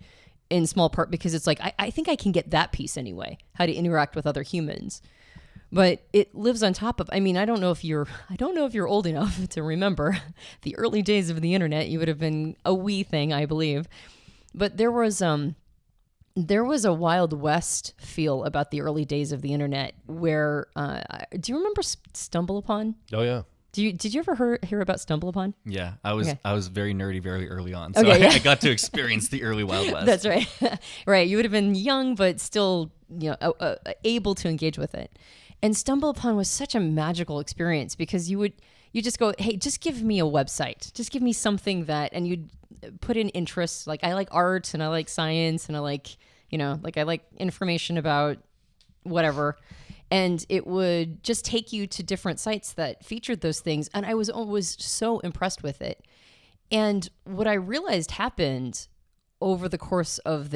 in small part because it's like, I think I can get that piece anyway, how to interact with other humans. But it lives on top of, I mean, I don't know if you're old enough to remember the early days of the internet. You would have been a wee thing, I believe. But there was a Wild West feel about the early days of the internet where, do you remember Stumble Upon? Oh, yeah. Did you ever hear about Stumble Upon? Yeah, I was very nerdy very early on, so Okay, yeah. I got to experience the early Wild West. That's right. Right, you would have been young, but still, able to engage with it. And Stumble Upon was such a magical experience because you just go, hey, just give me a website, just give me something and you'd put in interests. Like, I like art and I like science and I like, I like information about whatever. And it would just take you to different sites that featured those things. And I was always so impressed with it. And what I realized happened over the course of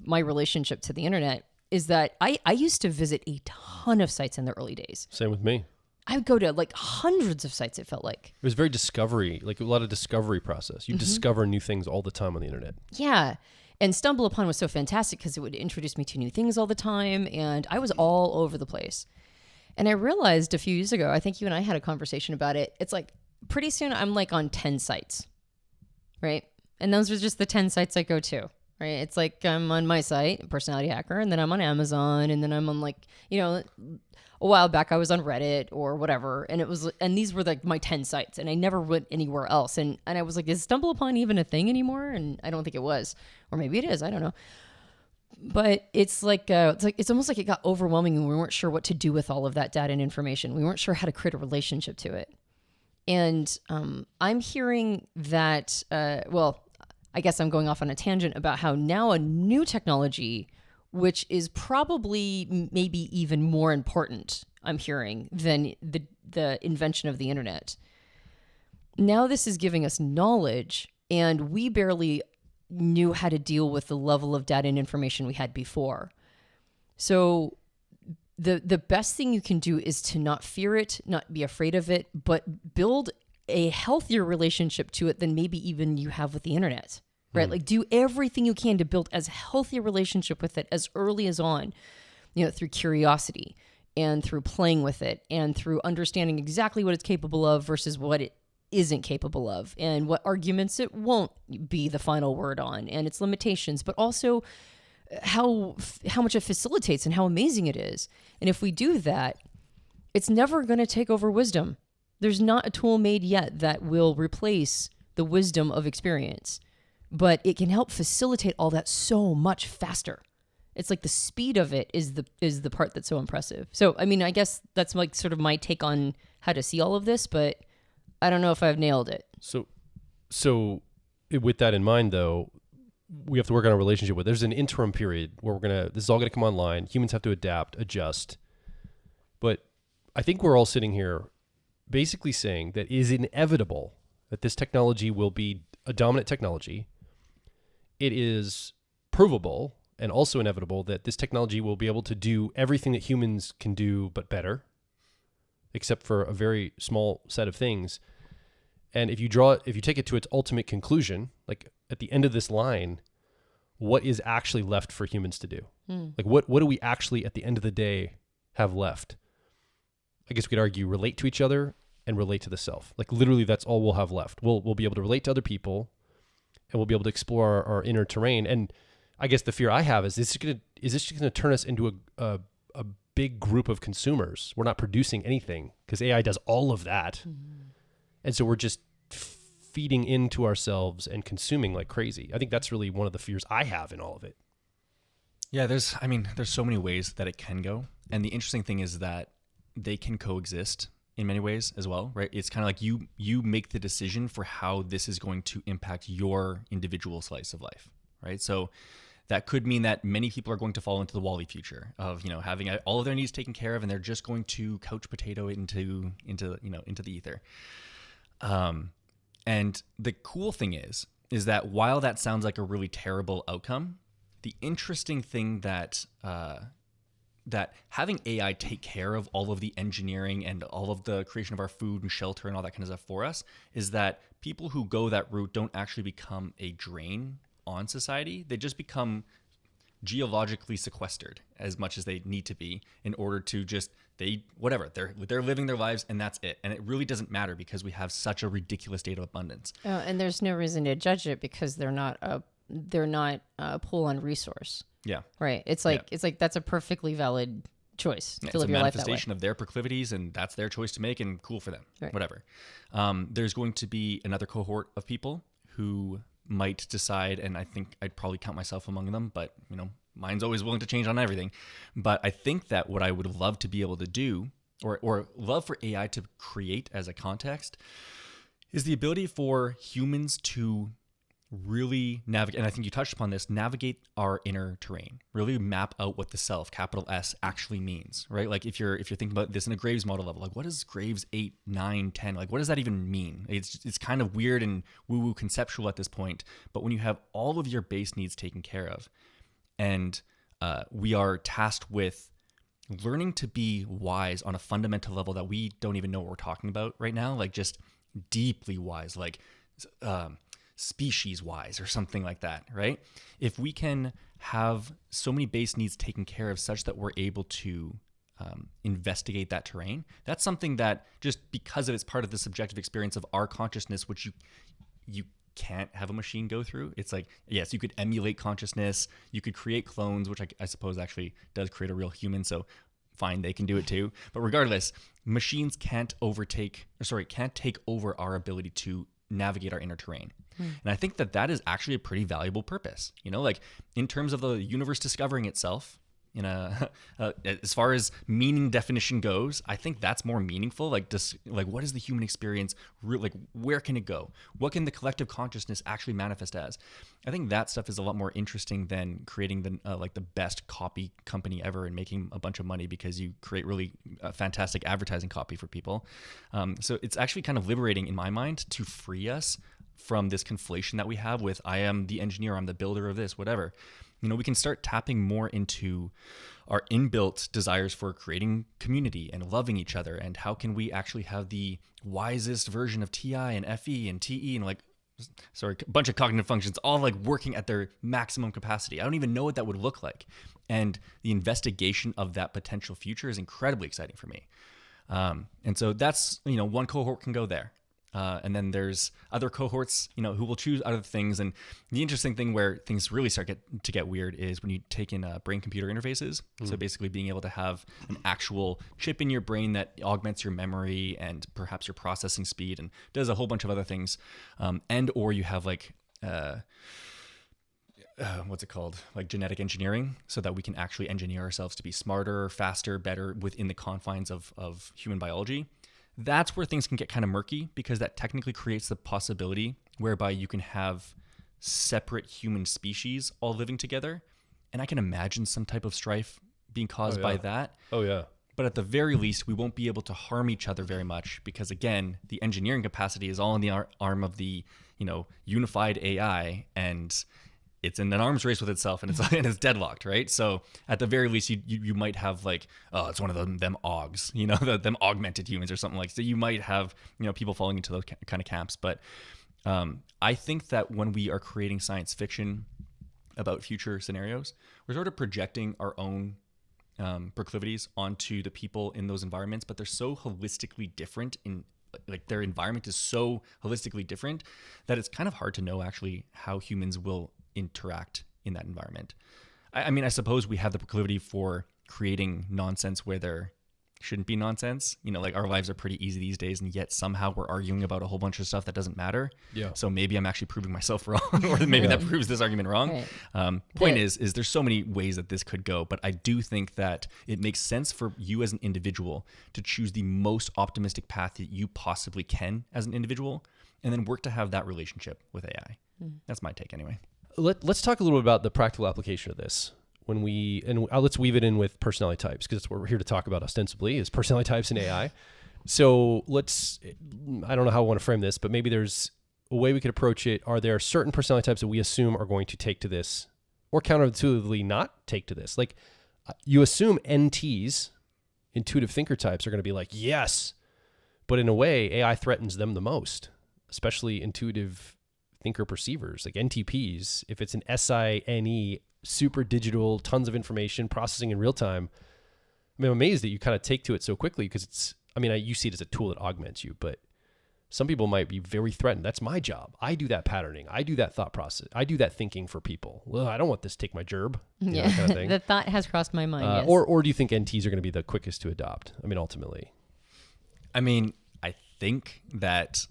my relationship to the internet is that I used to visit a ton of sites in the early days. Same with me. I would go to like hundreds of sites, it felt like. It was very discovery, like a lot of discovery process. You discover new things all the time on the internet. Yeah. And Stumble Upon was so fantastic because it would introduce me to new things all the time. And I was all over the place. And I realized a few years ago, I think you and I had a conversation about it. It's like pretty soon I'm like on 10 sites, right? And those are just the 10 sites I go to. Right. It's like I'm on my site, Personality Hacker, and then I'm on Amazon, and then I'm on a while back I was on Reddit or whatever. And these were like my 10 sites, and I never went anywhere else. And I was like, is Stumble Upon even a thing anymore? And I don't think it was. Or maybe it is. I don't know. But it's almost like it got overwhelming and we weren't sure what to do with all of that data and information. We weren't sure how to create a relationship to it. And I'm hearing that, I guess I'm going off on a tangent about how now a new technology, which is probably maybe even more important, I'm hearing, than the invention of the internet. Now this is giving us knowledge, and we barely knew how to deal with the level of data and information we had before. So the best thing you can do is to not fear it, not be afraid of it, but build a healthier relationship to it than maybe even you have with the internet, right? Like do everything you can to build as healthy a relationship with it as early as on, through curiosity and through playing with it and through understanding exactly what it's capable of versus what it isn't capable of, and what arguments it won't be the final word on, and its limitations, but also how much it facilitates and how amazing it is. And if we do that, it's never going to take over wisdom. There's not a tool made yet that will replace the wisdom of experience, but it can help facilitate all that so much faster. It's like the speed of it is the part that's so impressive. So, I mean, I guess that's like sort of my take on how to see all of this, but I don't know if I've nailed it. So with that in mind, though, we have to work on a relationship with. There's an interim period where this is all gonna come online. Humans have to adapt, adjust. But I think we're all sitting here basically saying that it is inevitable that this technology will be a dominant technology. It is provable and also inevitable that this technology will be able to do everything that humans can do, but better, except for a very small set of things. And if you take it to its ultimate conclusion, like at the end of this line, what is actually left for humans to do? Like what do we actually at the end of the day have left? I guess we could argue relate to each other and relate to the self. Like literally that's all we'll have left. We'll be able to relate to other people, and we'll be able to explore our inner terrain. And I guess the fear I have is this just gonna turn us into a big group of consumers. We're not producing anything because AI does all of that. And so we're just feeding into ourselves and consuming like crazy. I think that's really one of the fears I have in all of it. Yeah, there's so many ways that it can go. And the interesting thing is that they can coexist in many ways as well, right? It's kind of like you make the decision for how this is going to impact your individual slice of life, right? So that could mean that many people are going to fall into the WALL-E future of, having all of their needs taken care of, and they're just going to couch potato it into the ether. And the cool thing is that while that sounds like a really terrible outcome, the interesting thing that having AI take care of all of the engineering and all of the creation of our food and shelter and all that kind of stuff for us is that people who go that route don't actually become a drain on society. They just become geologically sequestered as much as they need to be in order to they're living their lives, and that's it. And it really doesn't matter because we have such a ridiculous state of abundance. And there's no reason to judge it because they're not a pull on resource. Yeah. Right. It's like that's a perfectly valid choice to live your life that way. It's a manifestation of their proclivities, and that's their choice to make, and cool for them. Right. Whatever. There's going to be another cohort of people who might decide, and I think I'd probably count myself among them, but mine's always willing to change on everything. But I think that what I would love to be able to do, or love for AI to create as a context, is the ability for humans to really navigate, and I think you touched upon this, navigate our inner terrain, really map out what the self, capital S, actually means, right? Like if you're thinking about this in a Graves model level, like what does Graves 8, 9, 10, like what does that even mean? It's kind of weird and woo-woo conceptual at this point, but when you have all of your base needs taken care of, and we are tasked with learning to be wise on a fundamental level that we don't even know what we're talking about right now, like just deeply wise, like species wise or something like that, right? If we can have so many base needs taken care of such that we're able to investigate that terrain, that's something that just because of it's part of the subjective experience of our consciousness, which you can't have a machine go through. It's like, yes, you could emulate consciousness, you could create clones, which I suppose actually does create a real human, so fine, they can do it too. But regardless, machines can't take over our ability to navigate our inner terrain. And I think that is actually a pretty valuable purpose. Like in terms of the universe discovering itself, in a as far as meaning definition goes, I think that's more meaningful. Like, what is the human experience? Like, where can it go? What can the collective consciousness actually manifest as? I think that stuff is a lot more interesting than creating the best copy company ever and making a bunch of money because you create really fantastic advertising copy for people. So it's actually kind of liberating in my mind to free us from this conflation that we have with I am the engineer, I'm the builder of this, whatever. We can start tapping more into our inbuilt desires for creating community and loving each other. And how can we actually have the wisest version of TI and FE and TE and a bunch of cognitive functions all like working at their maximum capacity. I don't even know what that would look like. And the investigation of that potential future is incredibly exciting for me. And so that's, one cohort can go there. And then there's other cohorts, who will choose other things. And the interesting thing where things really start to get weird is when you take in brain-computer interfaces. So basically being able to have an actual chip in your brain that augments your memory and perhaps your processing speed and does a whole bunch of other things. Or you have what's it called? Like genetic engineering, so that we can actually engineer ourselves to be smarter, faster, better within the confines of human biology. That's where things can get kind of murky, because that technically creates the possibility whereby you can have separate human species all living together. And I can imagine some type of strife being caused by that. Oh, yeah. But at the very least, we won't be able to harm each other very much because, again, the engineering capacity is all in the arm of the, unified AI, and it's in an arms race with itself, and it's deadlocked, right? So at the very least, you might have it's one of them augs, them augmented humans or something like. So you might have people falling into those kind of camps. But I think that when we are creating science fiction about future scenarios, we're sort of projecting our own proclivities onto the people in those environments, but they're so holistically different their environment is so holistically different that it's kind of hard to know actually how humans will interact in that environment. I mean, I suppose we have the proclivity for creating nonsense where there shouldn't be nonsense. Our lives are pretty easy these days, and yet somehow we're arguing about a whole bunch of stuff that doesn't matter. Yeah. So maybe I'm actually proving myself wrong, or maybe that proves this argument wrong. Right. Point is there's so many ways that this could go, but I do think that it makes sense for you as an individual to choose the most optimistic path that you possibly can as an individual, and then work to have that relationship with AI. That's my take anyway. Let's talk a little bit about the practical application of this. Let's weave it in with personality types, because that's what we're here to talk about ostensibly, is personality types and AI. So I don't know how I want to frame this, but maybe there's a way we could approach it. Are there certain personality types that we assume are going to take to this, or counterintuitively not take to this? Like, you assume NTs, intuitive thinker types, are going to be like, yes, but in a way, AI threatens them the most, especially intuitive thinker perceivers, like NTPs. If it's an SINE, super digital, tons of information, processing in real time, I'm amazed that you kind of take to it so quickly, because you see it as a tool that augments you, but some people might be very threatened. That's my job. I do that patterning. I do that thought process. I do that thinking for people. Well, I don't want this to take my gerb. Yeah, that kind of thing. The thought has crossed my mind, yes. Or do you think NTs are going to be the quickest to adopt? Ultimately. I think that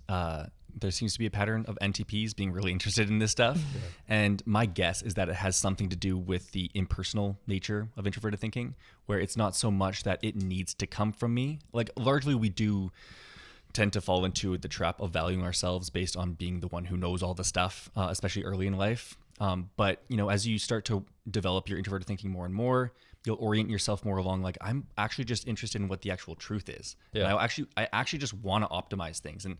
there seems to be a pattern of NTPs being really interested in this stuff. Yeah. And my guess is that it has something to do with the impersonal nature of introverted thinking, where it's not so much that it needs to come from me. Largely we do tend to fall into the trap of valuing ourselves based on being the one who knows all the stuff, especially early in life. But as you start to develop your introverted thinking more and more, you'll orient yourself more along I'm actually just interested in what the actual truth is. Yeah. And I actually just want to optimize things, and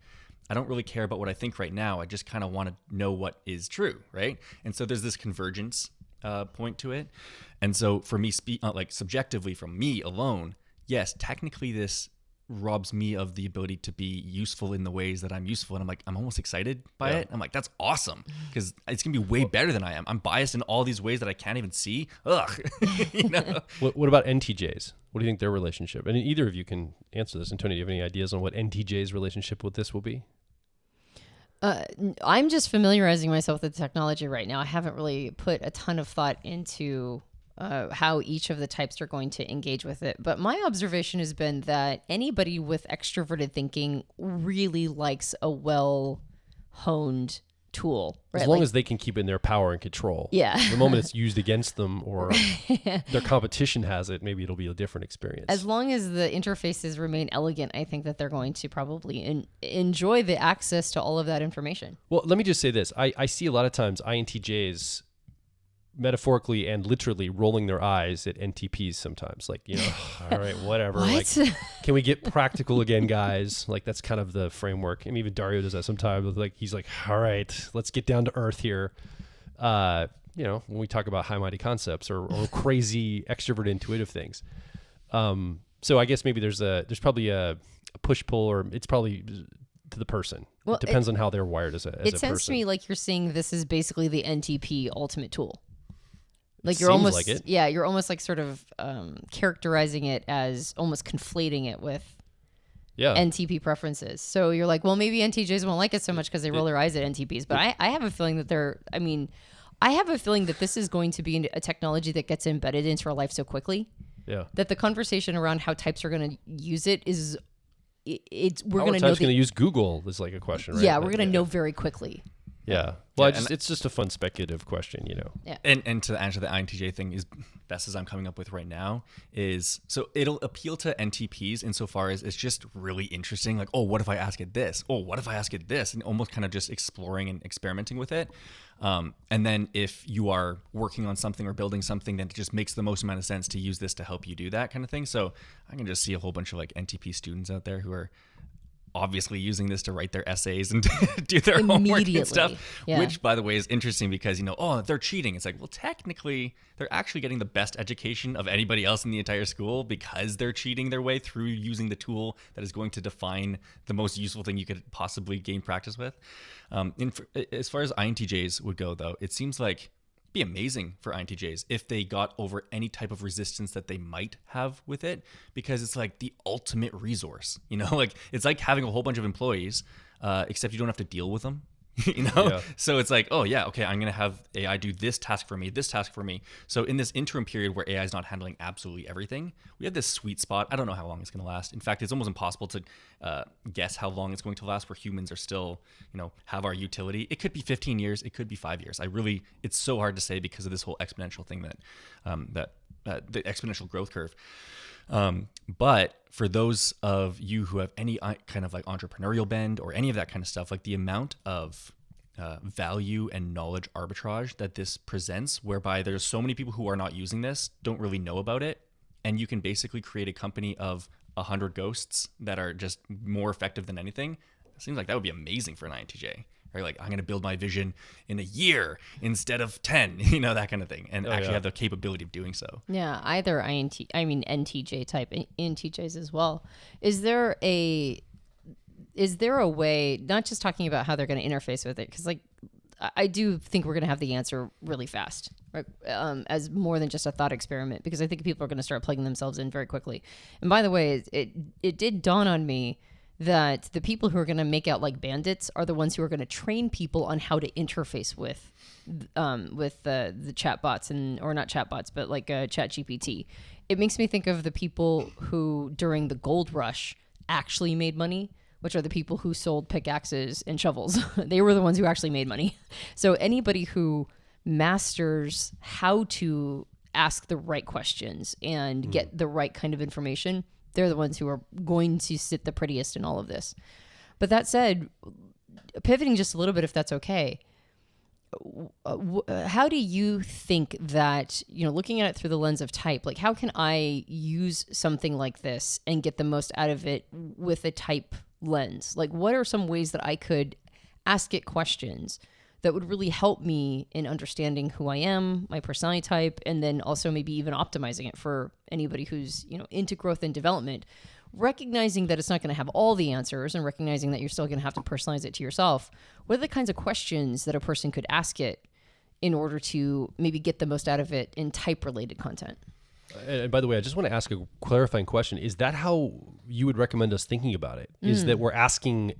I don't really care about what I think right now. I just kind of want to know what is true, right? And so there's this convergence point to it. And so for me, subjectively from me alone, yes, technically this robs me of the ability to be useful in the ways that I'm useful. And I'm almost excited by it. I'm like, that's awesome, because it's going to be way better than I am. I'm biased in all these ways that I can't even see. Ugh. What about NTJs? What do you think their relationship? And either of you can answer this. Antonia, do you have any ideas on what NTJ's relationship with this will be? I'm just familiarizing myself with the technology right now. I haven't really put a ton of thought into how each of the types are going to engage with it. But my observation has been that anybody with extroverted thinking really likes a well-honed tool, right? As long as they can keep it in their power and control. Yeah. The moment it's used against them or their competition has it, maybe it'll be a different experience. As long as the interfaces remain elegant, I think that they're going to probably enjoy the access to all of that information. Well, let me just say this. I see a lot of times INTJs metaphorically and literally rolling their eyes at NTPs sometimes. Like, all right, whatever. What? Like, can we get practical again, guys? Like, that's kind of the framework. And even Dario does that sometimes. Like, he's like, all right, let's get down to earth here. When we talk about high-minded concepts or crazy extrovert intuitive things. So I guess maybe there's probably a push-pull, or it's probably to the person. Well, it depends on how they're wired as a person. It sounds to me like you're saying this is basically the NTP ultimate tool. Like you're Seems almost like it. Yeah, you're almost like sort of characterizing it as almost conflating it with NTP preferences. So you're like, well, maybe NTJs won't like it so much because they roll their eyes at NTPs. But I have a feeling that I have a feeling that this is going to be a technology that gets embedded into our life so quickly. Yeah. That the conversation around how types are going to use it is, we're How going are to know. types going to use Google is like a question, right? Yeah, we're going to know very quickly. Yeah. Well, it's just a fun speculative question, Yeah. And to answer the INTJ thing, is best as I'm coming up with right now is, so it'll appeal to NTPs insofar as it's just really interesting. Like, oh, what if I ask it this? Oh, what if I ask it this? And almost kind of just exploring and experimenting with it. And then if you are working on something or building something, then it just makes the most amount of sense to use this to help you do that kind of thing. So I can just see a whole bunch of like NTP students out there who are obviously using this to write their essays and do their homework and stuff, which by the way is interesting because, they're cheating. It's like, well, technically they're actually getting the best education of anybody else in the entire school because they're cheating their way through using the tool that is going to define the most useful thing you could possibly gain practice with. As far as INTJs would go, though, it seems like be amazing for INTJs if they got over any type of resistance that they might have with it, because it's like the ultimate resource, like it's like having a whole bunch of employees, except you don't have to deal with them. So it's like, oh yeah, okay, I'm gonna have AI do this task for me. So in this interim period where AI is not handling absolutely everything, we have this sweet spot. I don't know how long it's gonna last. In fact, it's almost impossible to guess how long it's going to last, where humans are still, have our utility. It could be 15 years, it could be 5 years. It's so hard to say because of this whole exponential thing that the exponential growth curve. But for those of you who have any kind of like entrepreneurial bend or any of that kind of stuff, like the amount of value and knowledge arbitrage that this presents, whereby there's so many people who are not using this, don't really know about it, and you can basically create a company of 100 ghosts that are just more effective than anything. It seems like that would be amazing for an INTJ. Right? Like, I'm going to build my vision in a year instead of 10, that kind of thing, and have the capability of doing so. Yeah, either NTJ type INTJs as well. Is there a way, not just talking about how they're going to interface with it, because like I do think we're going to have the answer really fast, right? As more than just a thought experiment, because I think people are going to start plugging themselves in very quickly. And by the way, it did dawn on me that the people who are going to make out like bandits are the ones who are going to train people on how to interface with the chatbots, or not chatbots, but like ChatGPT. It makes me think of the people who during the gold rush actually made money, which are the people who sold pickaxes and shovels. They were the ones who actually made money. So anybody who masters how to ask the right questions and get the right kind of information, they're the ones who are going to sit the prettiest in all of this. But that said, pivoting just a little bit, if that's okay, how do you think that, looking at it through the lens of type, like how can I use something like this and get the most out of it with a type lens? Like, what are some ways that I could ask it questions that would really help me in understanding who I am, my personality type, and then also maybe even optimizing it for anybody who's, into growth and development, recognizing that it's not going to have all the answers and recognizing that you're still going to have to personalize it to yourself. What are the kinds of questions that a person could ask it in order to maybe get the most out of it in type-related content? And by the way, I just want to ask a clarifying question. Is that how you would recommend us thinking about it? Is that we're asking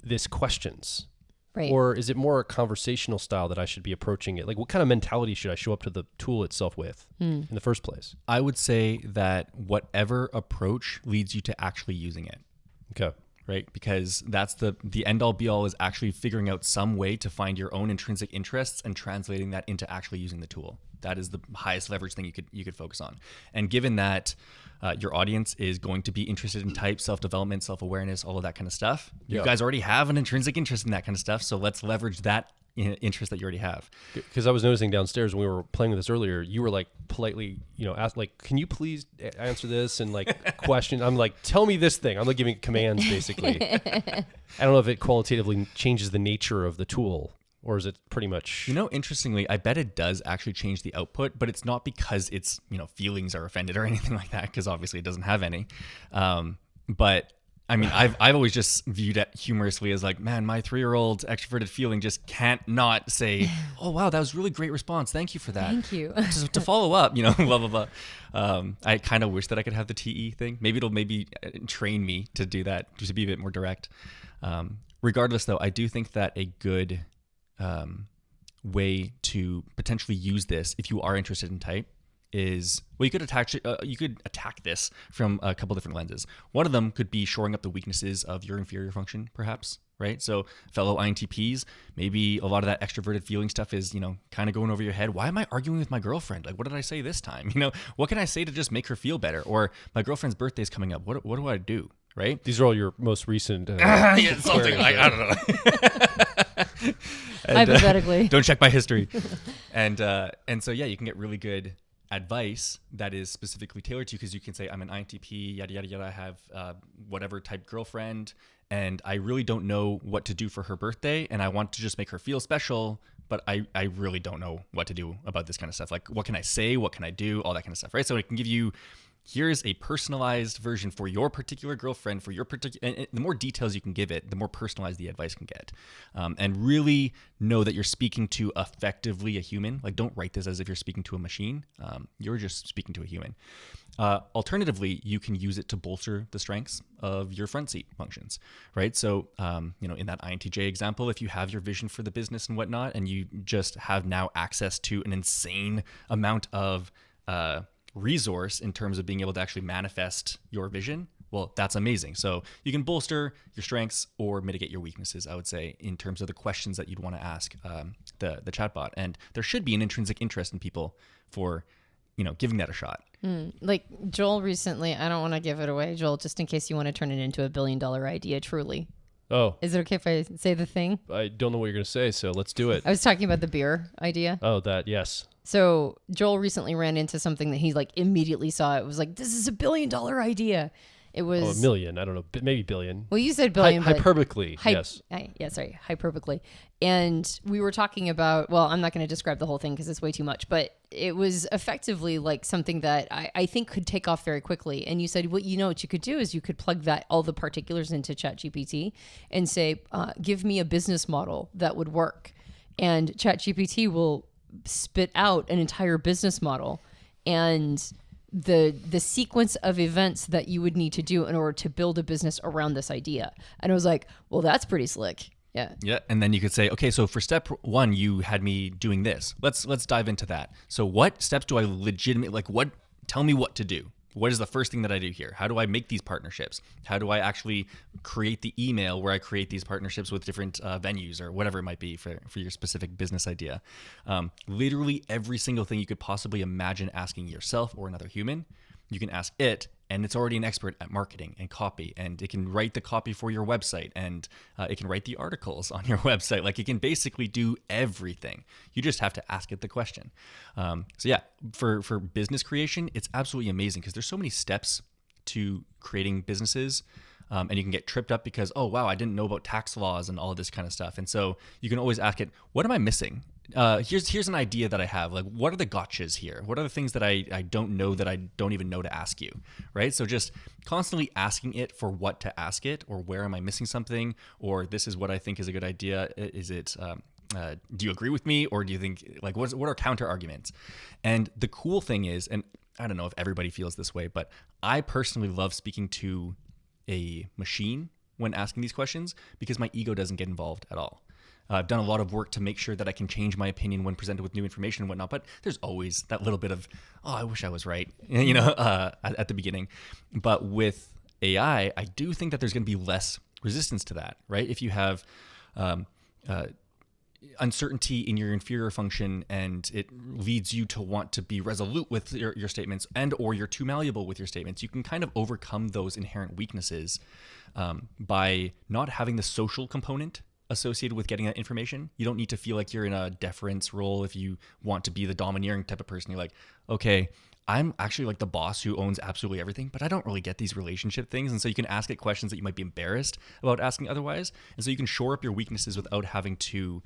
this questions? Right. Or is it more a conversational style that I should be approaching it? Like, what kind of mentality should I show up to the tool itself with in the first place? I would say that whatever approach leads you to actually using it. Okay. right? Because that's the end all be all is actually figuring out some way to find your own intrinsic interests and translating that into actually using the tool. That is the highest leverage thing you could focus on. And given that your audience is going to be interested in type, self-development, self-awareness, all of that kind of stuff, you guys already have an intrinsic interest in that kind of stuff. So let's leverage that interest that you already have. Because I was noticing downstairs when we were playing with this earlier, you were like politely, asked like, can you please answer this and like question. I'm like, tell me this thing. I'm like giving commands basically. I don't know if it qualitatively changes the nature of the tool, or is it pretty much? Interestingly, I bet it does actually change the output, but it's not because it's feelings are offended or anything like that, because obviously it doesn't have any. But I mean, I've always just viewed it humorously as like, man, my 3-year-old extroverted feeling just can't not say, oh, wow, that was a really great response. Thank you for that. Thank you. to follow up, blah, blah, blah. I kind of wish that I could have the TE thing. Maybe it'll train me to do that, just to be a bit more direct. Regardless, though, I do think that a good way to potentially use this, if you are interested in type, is, well, you could attack this from a couple different lenses. One of them could be shoring up the weaknesses of your inferior function, perhaps, right? So fellow INTPs, maybe a lot of that extroverted feeling stuff is, kind of going over your head. Why am I arguing with my girlfriend? Like, what did I say this time? What can I say to just make her feel better? Or my girlfriend's birthday is coming up. What do I do? Right? These are all your most recent. Something like, I don't know. Hypothetically. Don't check my history. And so, yeah, you can get really good advice that is specifically tailored to you, because you can say, I'm an INTP, yada, yada, yada. I have whatever type girlfriend, and I really don't know what to do for her birthday, and I want to just make her feel special, but I really don't know what to do about this kind of stuff. Like, what can I say? What can I do? All that kind of stuff, right? So it can give you, here's a personalized version for your particular girlfriend, for your particular, and the more details you can give it, the more personalized the advice can get. And really know that you're speaking to effectively a human. Like, don't write this as if you're speaking to a machine. You're just speaking to a human. Alternatively, you can use it to bolster the strengths of your front seat functions, right? So, in that INTJ example, if you have your vision for the business and whatnot, and you just have now access to an insane amount of, resource in terms of being able to actually manifest your vision, well, that's amazing. So you can bolster your strengths or mitigate your weaknesses, I would say, in terms of the questions that you'd want to ask the chatbot. And there should be an intrinsic interest in people for, giving that a shot. Like Joel recently, I don't want to give it away, Joel, just in case you want to turn it into $1 billion idea, truly. Oh. Is it okay if I say the thing? I don't know what you're going to say, so let's do it. I was talking about the beer idea. Oh, that, yes. So Joel recently ran into something that he like immediately saw. It was like, this is $1 billion idea. It was $1 million. I don't know, maybe billion. Well, you said billion, but hyperbolically. Yes. Hyperbolically. And we were talking about, well, I'm not going to describe the whole thing because it's way too much, but it was effectively like something that I think could take off very quickly. And you said, well, what you could do is you could plug all the particulars into ChatGPT and say, give me a business model that would work. And ChatGPT will spit out an entire business model and the sequence of events that you would need to do in order to build a business around this idea. And I was like, well, that's pretty slick. Yeah. Yeah. And then you could say, okay, so for step 1, you had me doing this. Let's dive into that. So what steps do I legitimately, tell me what to do. What is the first thing that I do here? How do I make these partnerships? How do I actually create the email where I create these partnerships with different venues or whatever it might be for your specific business idea? Literally every single thing you could possibly imagine asking yourself or another human, you can ask it, and it's already an expert at marketing and copy, and it can write the copy for your website, and it can write the articles on your website. Like, it can basically do everything. You just have to ask it the question. So yeah, for business creation, it's absolutely amazing because there's so many steps to creating businesses. And you can get tripped up because, oh, wow, I didn't know about tax laws and all of this kind of stuff. And so you can always ask it, what am I missing? Here's an idea that I have. Like, what are the gotchas here? What are the things that I don't know that I don't even know to ask you, right? So just constantly asking it for what to ask it, or where am I missing something, or this is what I think is a good idea. Is it, do you agree with me? Or do you think, like, what are counter arguments? And the cool thing is, and I don't know if everybody feels this way, but I personally love speaking to a machine when asking these questions because my ego doesn't get involved at all. I've done a lot of work to make sure that I can change my opinion when presented with new information and whatnot, but there's always that little bit of, oh, I wish I was right, at the beginning. But with AI, I do think that there's going to be less resistance to that, right? If you have uncertainty in your inferior function and it leads you to want to be resolute with your statements, and or you're too malleable with your statements, you can kind of overcome those inherent weaknesses by not having the social component associated with getting that information. You don't need to feel like you're in a deference role if you want to be the domineering type of person. You're like, okay, I'm actually like the boss who owns absolutely everything, but I don't really get these relationship things. And so you can ask it questions that you might be embarrassed about asking otherwise. And so you can shore up your weaknesses without having to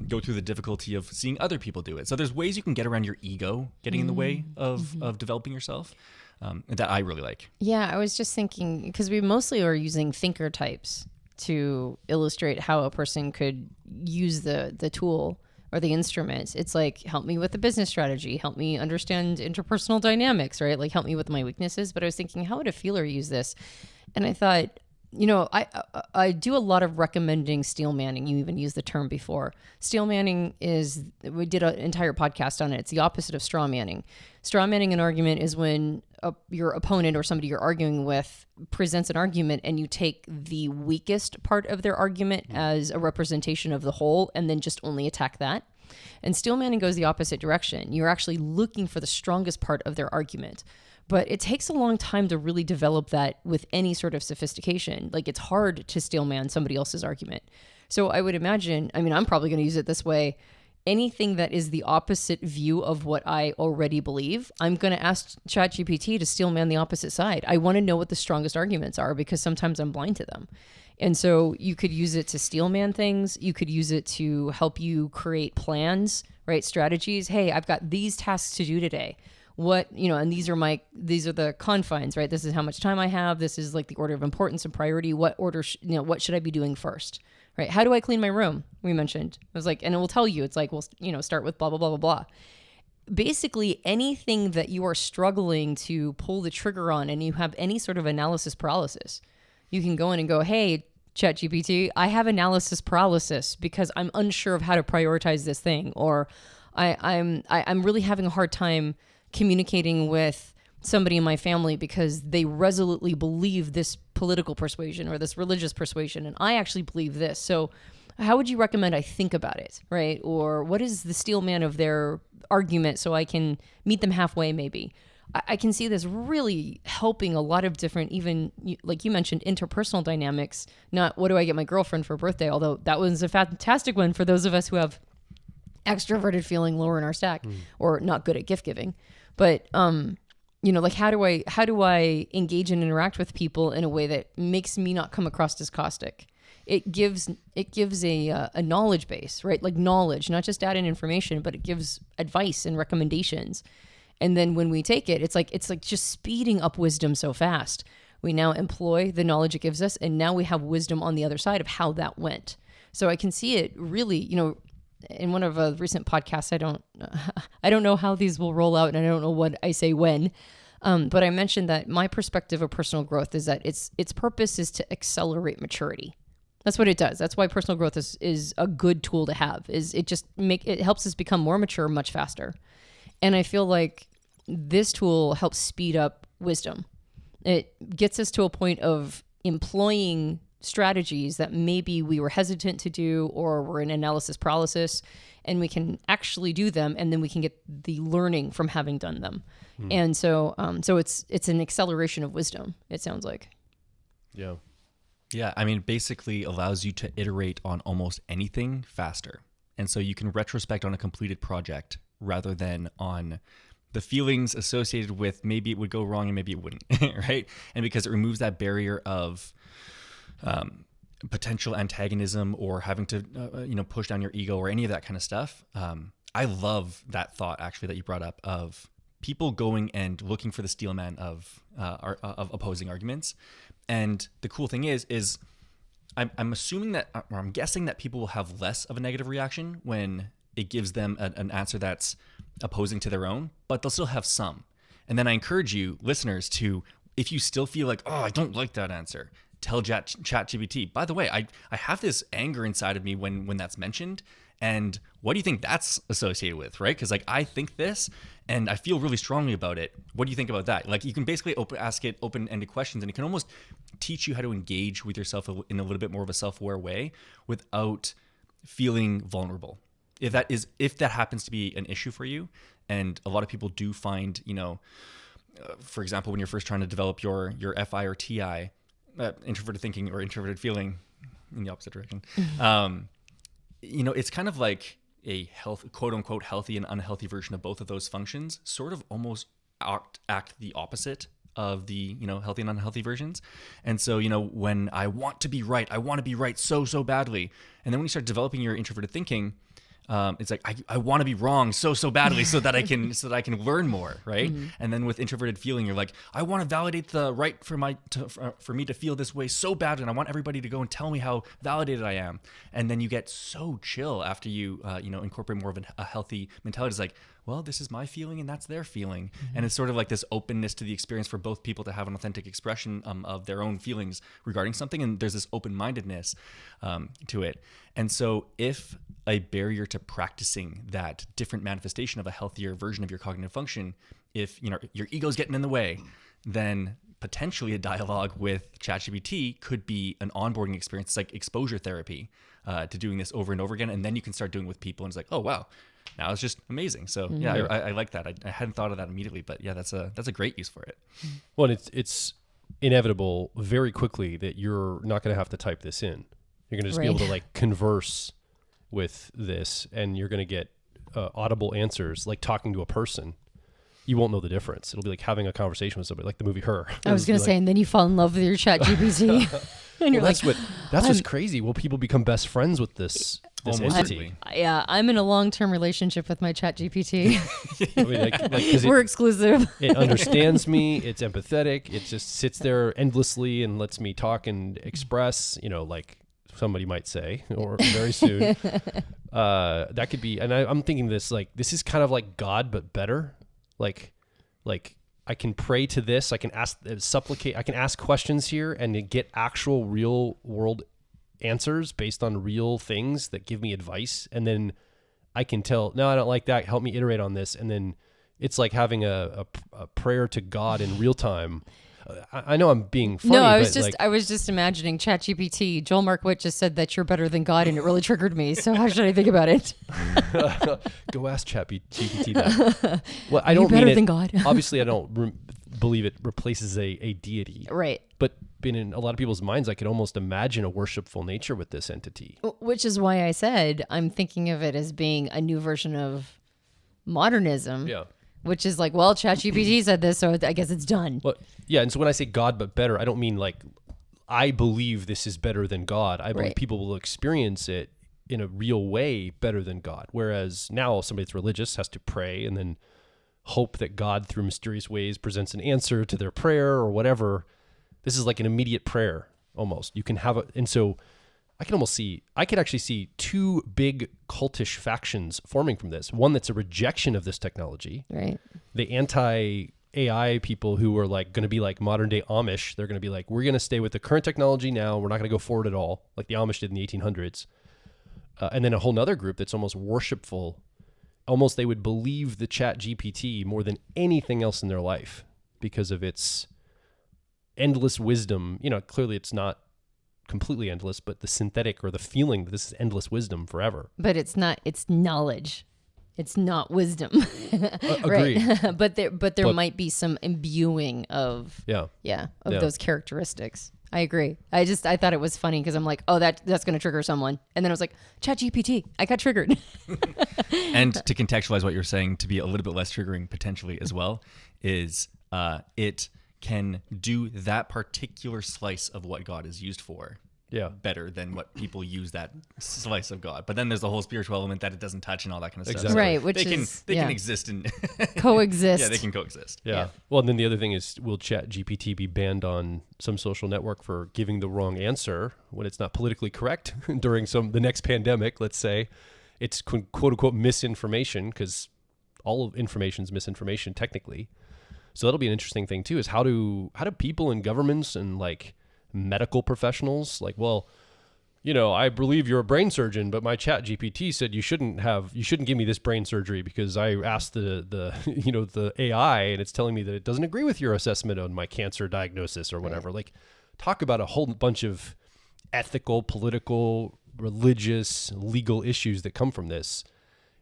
go through the difficulty of seeing other people do it. So there's ways you can get around your ego getting in the way of developing yourself that I really like. Yeah, I was just thinking, because we mostly are using thinker types to illustrate how a person could use the tool or the instruments. It's like, help me with the business strategy, help me understand interpersonal dynamics, right? Like, help me with my weaknesses. But I was thinking, how would a feeler use this? And I thought, I do a lot of recommending steel manning. You even used the term before. Steel manning we did an entire podcast on it. It's the opposite of straw manning. Straw manning an argument is when your opponent or somebody you're arguing with presents an argument and you take the weakest part of their argument as a representation of the whole and then just only attack that. And steel manning goes the opposite direction. You're actually looking for the strongest part of their argument. But it takes a long time to really develop that with any sort of sophistication. Like, it's hard to steel man somebody else's argument. So I would imagine, I'm probably going to use it this way. Anything that is the opposite view of what I already believe, I'm going to ask ChatGPT to steel man the opposite side. I want to know what the strongest arguments are because sometimes I'm blind to them. And so you could use it to steel man things. You could use it to help you create plans, right? Strategies. Hey, I've got these tasks to do today. What, and these are the confines, right? This is how much time I have. This is like the order of importance and priority. What order, what should I be doing first, right? How do I clean my room? We mentioned, I was like, and it will tell you, it's like, well, start with blah, blah, blah, blah, blah. Basically anything that you are struggling to pull the trigger on and you have any sort of analysis paralysis, you can go in and go, hey, ChatGPT, I have analysis paralysis because I'm unsure of how to prioritize this thing, or I'm really having a hard time communicating with somebody in my family because they resolutely believe this political persuasion or this religious persuasion, and I actually believe this. So how would you recommend I think about it, right? Or what is the steel man of their argument so I can meet them halfway maybe? I can see this really helping a lot of different, even like you mentioned, interpersonal dynamics, not what do I get my girlfriend for birthday, although that was a fantastic one for those of us who have extroverted feeling lower in our stack or not good at gift giving. But, like how do I engage and interact with people in a way that makes me not come across as caustic? It gives a knowledge base, right? Like knowledge, not just data and information, but it gives advice and recommendations. And then when we take it, it's like just speeding up wisdom so fast. We now employ the knowledge it gives us, and now we have wisdom on the other side of how that went. So I can see it really, in one of a recent podcasts, I don't know how these will roll out, and I don't know what I say when, but I mentioned that my perspective of personal growth is that its purpose is to accelerate maturity. That's what it does. That's why personal growth is a good tool to have. It helps us become more mature much faster. And I feel like this tool helps speed up wisdom. It gets us to a point of employing strategies that maybe we were hesitant to do or were in analysis paralysis, and we can actually do them, and then we can get the learning from having done them. And so it's an acceleration of wisdom, it sounds like. Yeah. Yeah, basically allows you to iterate on almost anything faster. And so you can retrospect on a completed project rather than on the feelings associated with maybe it would go wrong and maybe it wouldn't, right? And because it removes that barrier of potential antagonism or having to, push down your ego or any of that kind of stuff. I love that thought actually that you brought up of people going and looking for the steel man of opposing arguments. And the cool thing is I'm assuming that, or I'm guessing that people will have less of a negative reaction when it gives them an answer that's opposing to their own, but they'll still have some. And then I encourage you, listeners, to, if you still feel like, oh, I don't like that answer, tell ChatGPT, by the way, I have this anger inside of me when that's mentioned. And what do you think that's associated with, right? Because I think this and I feel really strongly about it. What do you think about that? Like, you can basically ask it open-ended questions, and it can almost teach you how to engage with yourself in a little bit more of a self-aware way without feeling vulnerable. If that happens to be an issue for you, and a lot of people do find, for example, when you're first trying to develop your FI or TI, introverted thinking or introverted feeling in the opposite direction, it's kind of like a quote unquote healthy and unhealthy version of both of those functions, sort of almost act the opposite of the healthy and unhealthy versions. And so when I want to be right so badly, and then when you start developing your introverted thinking, it's like I want to be wrong so badly so that I can learn more, right? Mm-hmm. And then with introverted feeling, you're like, I want to validate the right for me to feel this way so bad, and I want everybody to go and tell me how validated I am. And then you get so chill after you incorporate more of a healthy mentality. It's like, well, this is my feeling and that's their feeling. Mm-hmm. And it's sort of like this openness to the experience for both people to have an authentic expression of their own feelings regarding something. And there's this open-mindedness to it. And so if a barrier to practicing that different manifestation of a healthier version of your cognitive function, if your ego's getting in the way, then potentially a dialogue with ChatGPT could be an onboarding experience. It's like exposure therapy to doing this over and over again. And then you can start doing it with people and it's like, oh, wow. Now it's just amazing. So yeah, I like that. I hadn't thought of that immediately, but yeah, that's a great use for it. Well, it's inevitable very quickly that you're not going to have to type this in. You're going to just be able to like converse with this, and you're going to get audible answers, like talking to a person. You won't know the difference. It'll be like having a conversation with somebody, like the movie Her. I was going to say, and then you fall in love with your ChatGPT. And you're that's what's crazy. Will people become best friends with this entity? I'm in a long-term relationship with my ChatGPT. I mean, we're exclusive. It understands me. It's empathetic. It just sits there endlessly and lets me talk and express, like somebody might say, or very soon. That could be, and I'm thinking this is kind of like God, but better. Like I can pray to this. I can supplicate. I can ask questions here and get actual real world answers based on real things that give me advice. And then I can tell, no, I don't like that. Help me iterate on this. And then it's like having a prayer to God in real time. I know I'm being funny. No, I was just imagining ChatGPT. Joel Mark Witt just said that you're better than God, and it really triggered me. So how should I think about it? Go ask ChatGPT that. Well, I don't better mean than God. Obviously, I don't believe it replaces a deity. Right. But in a lot of people's minds, I could almost imagine a worshipful nature with this entity. Which is why I said I'm thinking of it as being a new version of modernism. Yeah. Which is like, well, ChatGPT said this, so I guess it's done. Well, yeah, and so when I say God but better, I don't mean like I believe this is better than God. I believe people will experience it in a real way better than God. Whereas now somebody that's religious has to pray and then hope that God through mysterious ways presents an answer to their prayer or whatever. This is like an immediate prayer almost. You can have and so I could actually see two big cultish factions forming from this. One that's a rejection of this technology. Right. The anti-AI people who are like going to be like modern day Amish. They're going to be like, we're going to stay with the current technology now. We're not going to go forward at all, like the Amish did in the 1800s. And then a whole nother group that's almost worshipful. Almost they would believe the ChatGPT more than anything else in their life because of its endless wisdom. Clearly it's not completely endless, but the synthetic or the feeling that this is endless wisdom forever. But it's not, it's knowledge. It's not wisdom. Agreed. Right. but there might be some imbuing of those characteristics. I agree. I thought it was funny because I'm like, oh, that's going to trigger someone. And then I was like, ChatGPT, I got triggered. And to contextualize what you're saying to be a little bit less triggering potentially as well is it can do that particular slice of what God is used for better than what people use that slice of God. But then there's the whole spiritual element that it doesn't touch and all that kind of stuff. Right, so which they can exist and coexist. Yeah, they can coexist. Yeah. Well, and then the other thing is, will ChatGPT be banned on some social network for giving the wrong answer when it's not politically correct during the next pandemic? Let's say it's quote unquote misinformation, because all of information is misinformation technically. So that'll be an interesting thing too, is how do people in governments and like medical professionals like, well, I believe you're a brain surgeon, but my ChatGPT said you shouldn't give me this brain surgery because I asked the AI and it's telling me that it doesn't agree with your assessment on my cancer diagnosis or whatever. Right. Like talk about a whole bunch of ethical, political, religious, legal issues that come from this.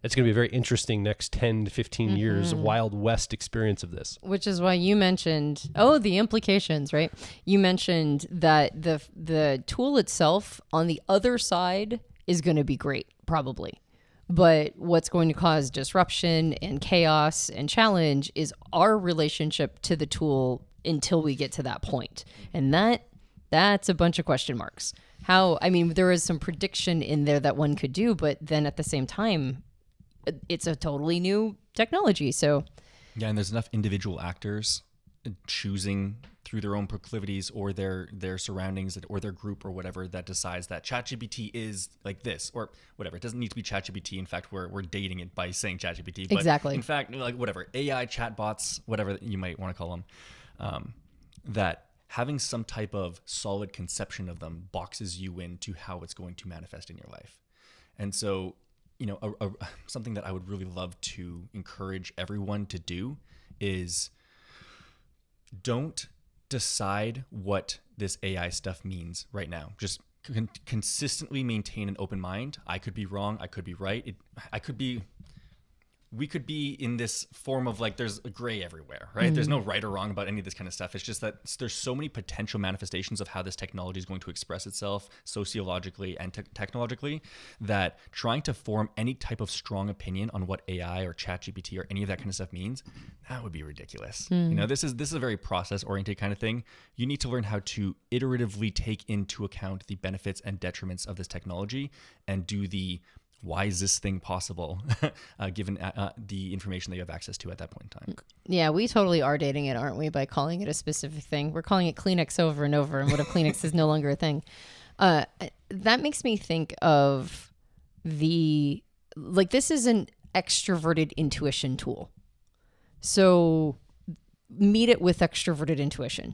It's going to be a very interesting next 10 to 15 years Wild West experience of this. Which is why you mentioned, the implications, right? You mentioned that the tool itself on the other side is going to be great, probably. But what's going to cause disruption and chaos and challenge is our relationship to the tool until we get to that point. And that's a bunch of question marks. There is some prediction in there that one could do, but then at the same time, it's a totally new technology. So yeah, and there's enough individual actors choosing through their own proclivities or their surroundings or their group or whatever that decides that ChatGPT is like this or whatever. It doesn't need to be ChatGPT. In fact, we're dating it by saying ChatGPT. But exactly. In fact, like whatever, AI chatbots, whatever you might want to call them, that having some type of solid conception of them boxes you into how it's going to manifest in your life. And so, something that I would really love to encourage everyone to do is don't decide what this AI stuff means right now. Just consistently maintain an open mind. I could be wrong. I could be right. We could be in this form of like, there's a gray everywhere, right? There's no right or wrong about any of this kind of stuff. It's just that there's so many potential manifestations of how this technology is going to express itself sociologically and technologically that trying to form any type of strong opinion on what AI or ChatGPT or any of that kind of stuff means, that would be ridiculous. This is a very process oriented kind of thing. You need to learn how to iteratively take into account the benefits and detriments of this technology and do the why is this thing possible given the information that you have access to at that point in time. Yeah, we totally are dating it, aren't we, by calling it a specific thing. We're calling it Kleenex over and over, and what if Kleenex is no longer a thing? That makes me think of this is an extroverted intuition tool. So meet it with extroverted intuition,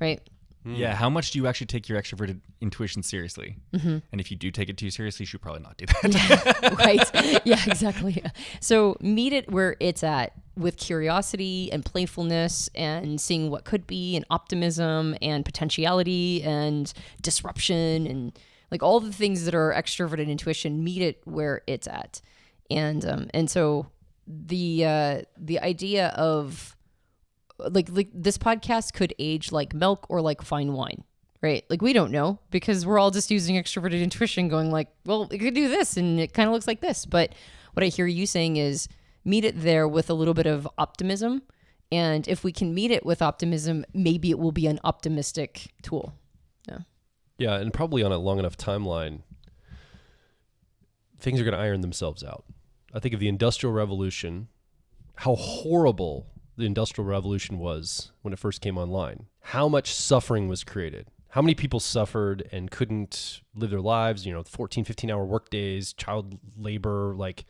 right? Yeah, how much do you actually take your extroverted intuition seriously? And if you do take it too seriously, you should probably not do that. Yeah, right. Yeah, exactly. So meet it where it's at with curiosity and playfulness and seeing what could be and optimism and potentiality and disruption and like all the things that are extroverted intuition, meet it where it's at. And so the idea of like this podcast could age like milk or like fine wine, right? Like we don't know because we're all just using extroverted intuition going like, well, it could do this and it kind of looks like this. But what I hear you saying is meet it there with a little bit of optimism. And if we can meet it with optimism, maybe it will be an optimistic tool. Yeah. Yeah. And probably on a long enough timeline, things are going to iron themselves out. I think of the Industrial Revolution, how horrible the Industrial Revolution was when it first came online. How much suffering was created. How many people suffered and couldn't live their lives, 14, 15-hour work days, child labor, like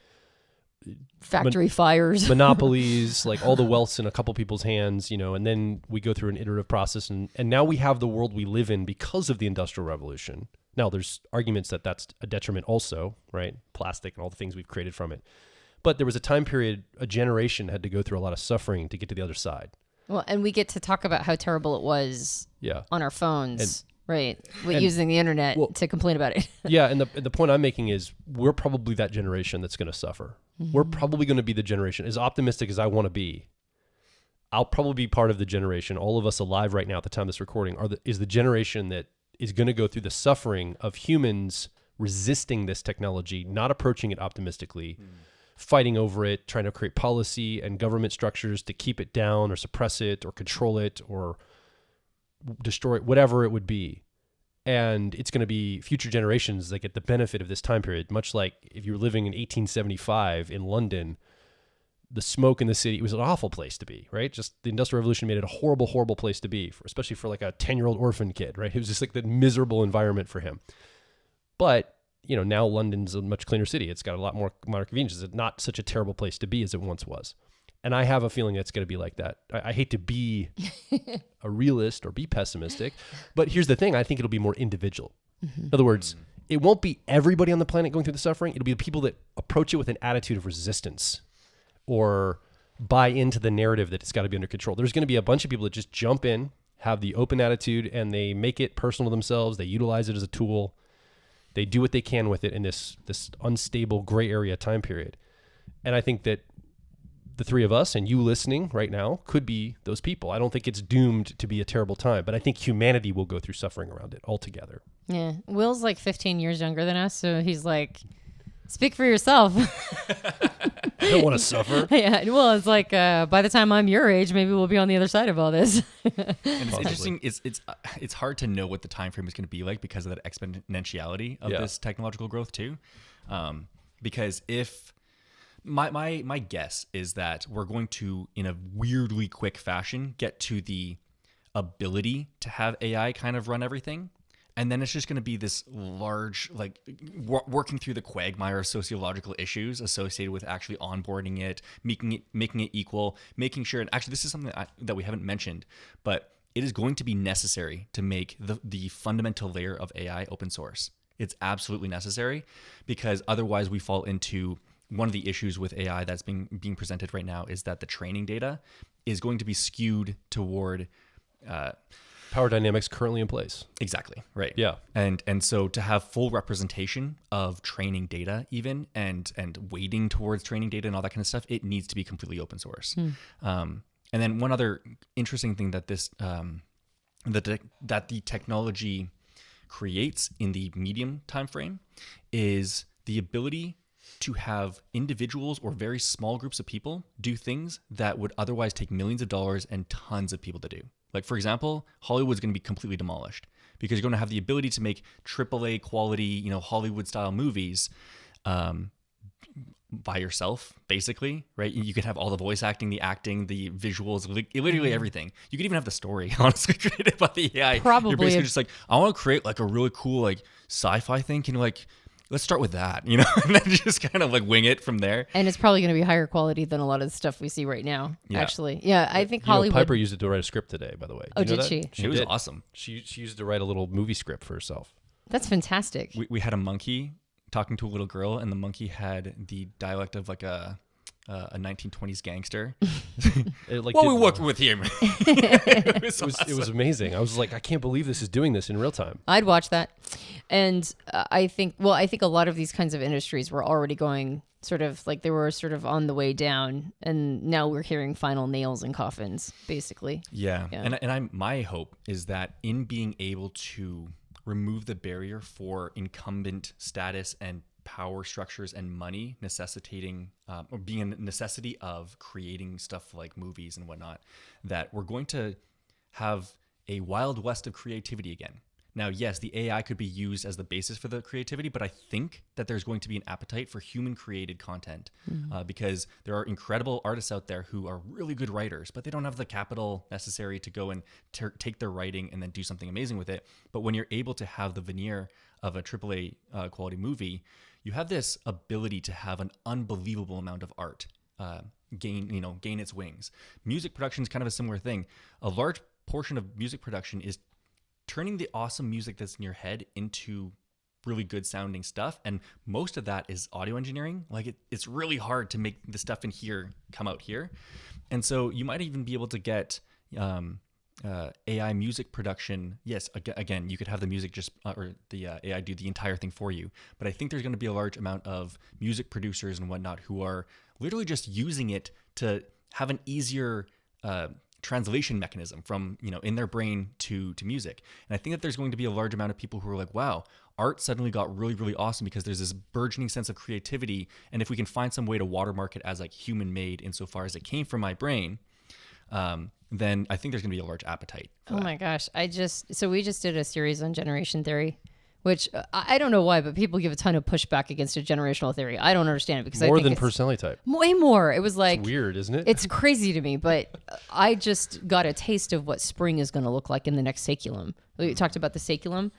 factory fires, monopolies, like all the wealth's in a couple people's hands, and then we go through an iterative process. And now we have the world we live in because of the Industrial Revolution. Now, there's arguments that that's a detriment also, right? Plastic and all the things we've created from it. But there was a time period, a generation had to go through a lot of suffering to get to the other side. Well, and we get to talk about how terrible it was on our phones, right? Using the internet to complain about it. Yeah, and the point I'm making is we're probably that generation that's going to suffer. We're probably going to be the generation, as optimistic as I want to be, I'll probably be part of the generation, all of us alive right now at the time of this recording, is the generation that is going to go through the suffering of humans resisting this technology, not approaching it optimistically, fighting over it, trying to create policy and government structures to keep it down or suppress it or control it or destroy it, whatever it would be. And it's going to be future generations that get the benefit of this time period, much like if you were living in 1875 in London, the smoke in the city, it was an awful place to be, right? Just the Industrial Revolution made it a horrible, horrible place to be, especially for like a 10-year-old orphan kid, right? It was just like the miserable environment for him. But now London's a much cleaner city. It's got a lot more modern conveniences. It's not such a terrible place to be as it once was. And I have a feeling it's going to be like that. I hate to be a realist or be pessimistic, but here's the thing. I think it'll be more individual. In other words, it won't be everybody on the planet going through the suffering. It'll be the people that approach it with an attitude of resistance or buy into the narrative that it's got to be under control. There's going to be a bunch of people that just jump in have the open attitude and they make it personal to themselves. They utilize it as a tool. They do what they can with it in this unstable gray area time period. And I think that the three of us and you listening right now could be those people. I don't think it's doomed to be a terrible time, but I think humanity will go through suffering around it altogether. Yeah. Will's like 15 years younger than us, so he's like, speak for yourself. I don't want to suffer. Yeah. Well, it's like by the time I'm your age, maybe we'll be on the other side of all this. And it's interesting. It's hard to know what the time frame is going to be like because of that exponentiality of this technological growth too. Because if my guess is that we're going to, in a weirdly quick fashion, get to the ability to have AI kind of run everything. And then it's just going to be this large, like working through the quagmire of sociological issues associated with actually onboarding it, making it equal, making sure. And actually, this is something that we haven't mentioned, but it is going to be necessary to make the fundamental layer of AI open source. It's absolutely necessary because otherwise we fall into one of the issues with AI that's being presented right now is that the training data is going to be skewed toward power dynamics currently in place. Exactly. Right. Yeah. And so to have full representation of training data even and weighting towards training data and all that kind of stuff, it needs to be completely open source. And then one other interesting thing that this that the technology creates in the medium time frame is the ability to have individuals or very small groups of people do things that would otherwise take millions of dollars and tons of people to do. Like, for example, Hollywood's going to be completely demolished because you're going to have the ability to make AAA quality, Hollywood style movies by yourself, basically, right? You could have all the voice acting, the acting, the visuals, literally everything. You could even have the story, honestly, created by the AI. Probably. You're basically just like, I want to create like a really cool like sci-fi thing. Can you like, let's start with that, and then just kind of like wing it from there. And it's probably going to be higher quality than a lot of the stuff we see right now, actually. Yeah, I think You know, Hollywood... Piper used it to write a script today, by the way. Oh, You know did that? she? It was did. awesome. She used it to write a little movie script for herself. That's fantastic. We had a monkey talking to a little girl, and the monkey had the dialect of like a 1920s gangster. We worked with him. It was amazing. I was like, I can't believe this is doing this in real time. I'd watch that. And I think a lot of these kinds of industries were already going sort of like they were sort of on the way down, and now we're hearing final nails in coffins, basically. Yeah. And my hope is that in being able to remove the barrier for incumbent status and power structures and money necessitating or being a necessity of creating stuff like movies and whatnot, that we're going to have a wild west of creativity again. Now, yes, the AI could be used as the basis for the creativity, but I think that there's going to be an appetite for human-created content because there are incredible artists out there who are really good writers, but they don't have the capital necessary to go and take their writing and then do something amazing with it. But when you're able to have the veneer of a AAA quality movie, you have this ability to have an unbelievable amount of art gain its wings. Music production is kind of a similar thing. A large portion of music production is turning the awesome music that's in your head into really good sounding stuff. And most of that is audio engineering. Like it's really hard to make the stuff in here come out here. And so you might even be able to get AI music production. Yes, again, you could have the music just or the AI do the entire thing for you. But I think there's going to be a large amount of music producers and whatnot who are literally just using it to have an easier translation mechanism from in their brain to music. And I think that there's going to be a large amount of people who are like, wow, art suddenly got really, really awesome because there's this burgeoning sense of creativity. And if we can find some way to watermark it as like human made insofar as it came from my brain, then I think there's going to be a large appetite for that. My gosh. So we just did a series on generation theory, which I don't know why, but people give a ton of pushback against a generational theory. I don't understand it because I More think than it's personality type. way more. It was like It's weird, isn't it? It's crazy to me, but I just got a taste of what spring is going to look like in the next saculum. We talked about the saculum.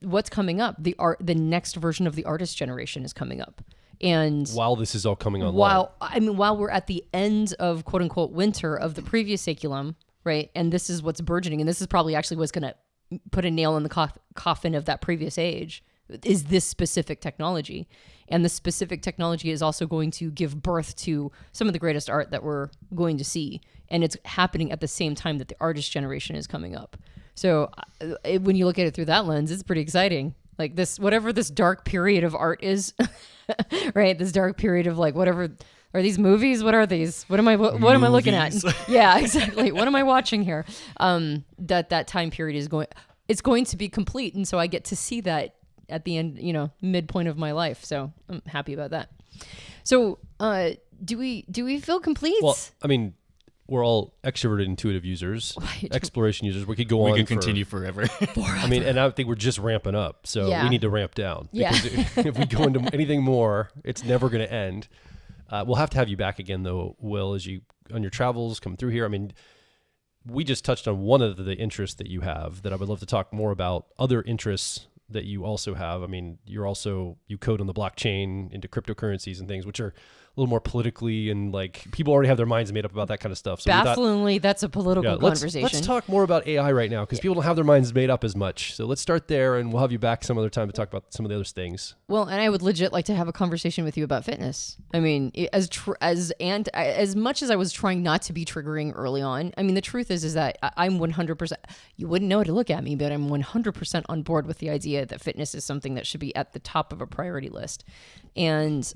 What's coming up? The next version of the artist generation is coming up. And while this is all coming online. While we're at the end of quote unquote winter of the previous saculum, right? And this is what's burgeoning, and this is probably actually what's going to put a nail in the coffin of that previous age, is this specific technology. And the specific technology is also going to give birth to some of the greatest art that we're going to see. And it's happening at the same time that the artist generation is coming up. So when you look at it through that lens, it's pretty exciting. Like this, whatever this dark period of art is, right? This dark period of like, whatever, are these movies? What are these? What am I looking at? Yeah, exactly. What am I watching here? That time period it's going to be complete. And so I get to see that at the end, midpoint of my life. So I'm happy about that. So, do we feel complete? Well, I mean, we're all extroverted, intuitive users, Right. exploration users. We could go on. We could continue forever. I mean, and I think we're just ramping up. So Yeah. we need to ramp down. Yeah. Because if we go into anything more, it's never going to end. We'll have to have you back again, though, Will, as you on your travels come through here. I mean, we just touched on one of the interests that you have that I would love to talk more about. Other interests that you also have. I mean, you code on the blockchain into cryptocurrencies and things, which are a little more politically and like people already have their minds made up about that kind of stuff. So Bafflingly, that's a political conversation. Let's talk more about AI right now because people don't have their minds made up as much. So let's start there, and we'll have you back some other time to talk about some of the other things. Well, and I would legit like to have a conversation with you about fitness. I mean, as much as I was trying not to be triggering early on, I mean, the truth is that I'm 100%. You wouldn't know to look at me, but I'm 100% on board with the idea that fitness is something that should be at the top of a priority list, and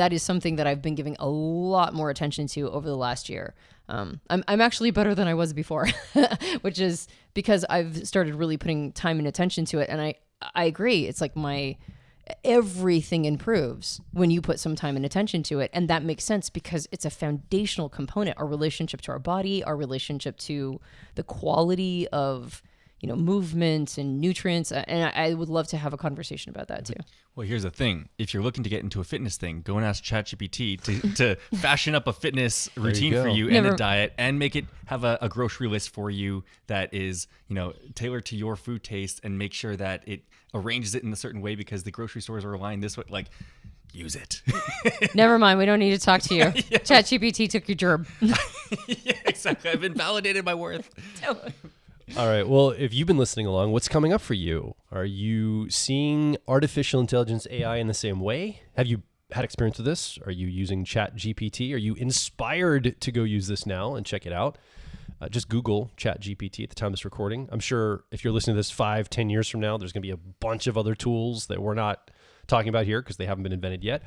that is something that I've been giving a lot more attention to over the last year. I'm actually better than I was before, which is because I've started really putting time and attention to it. And I agree. It's like everything improves when you put some time and attention to it. And that makes sense because it's a foundational component, our relationship to our body, our relationship to the quality of movement and nutrients. And I would love to have a conversation about that too. Well, here's the thing. If you're looking to get into a fitness thing, go and ask ChatGPT to fashion up a fitness routine for you and a diet and make it have a grocery list for you that is, tailored to your food taste and make sure that it arranges it in a certain way because the grocery stores are aligned this way. Like, use it. Never mind. We don't need to talk to you. Yeah. ChatGPT took your gerb. Yeah, exactly. I've been validated my worth. All right. Well, if you've been listening along, what's coming up for you? Are you seeing artificial intelligence AI in the same way? Have you had experience with this? Are you using ChatGPT? Are you inspired to go use this now and check it out? Just Google ChatGPT at the time of this recording. I'm sure if you're listening to this 5-10 years from now, there's going to be a bunch of other tools that we're not talking about here because they haven't been invented yet.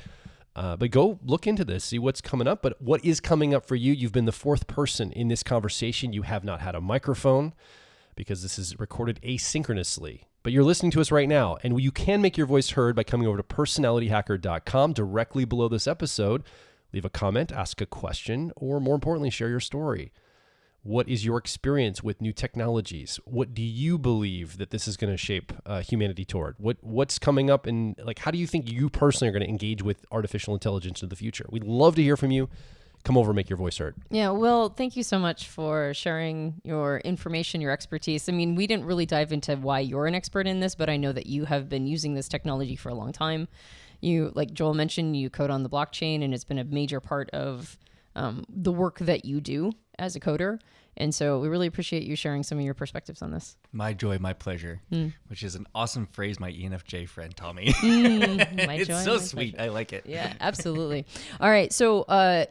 But go look into this, see what's coming up. But what is coming up for you? You've been the fourth person in this conversation. You have not had a microphone because this is recorded asynchronously. But you're listening to us right now, and you can make your voice heard by coming over to personalityhacker.com directly below this episode. Leave a comment, ask a question, or more importantly, share your story. What is your experience with new technologies? What do you believe that this is going to shape humanity toward? What's coming up, and like, how do you think you personally are going to engage with artificial intelligence in the future? We'd love to hear from you. Come over and make your voice heard. Yeah, Will, thank you so much for sharing your information, your expertise. I mean, we didn't really dive into why you're an expert in this, but I know that you have been using this technology for a long time. You, like Joel mentioned, you code on the blockchain, and it's been a major part of the work that you do as a coder. And so we really appreciate you sharing some of your perspectives on this. My joy, my pleasure, which is an awesome phrase my ENFJ friend taught me. It's so sweet. Pleasure. I like it. Yeah, absolutely. All right. So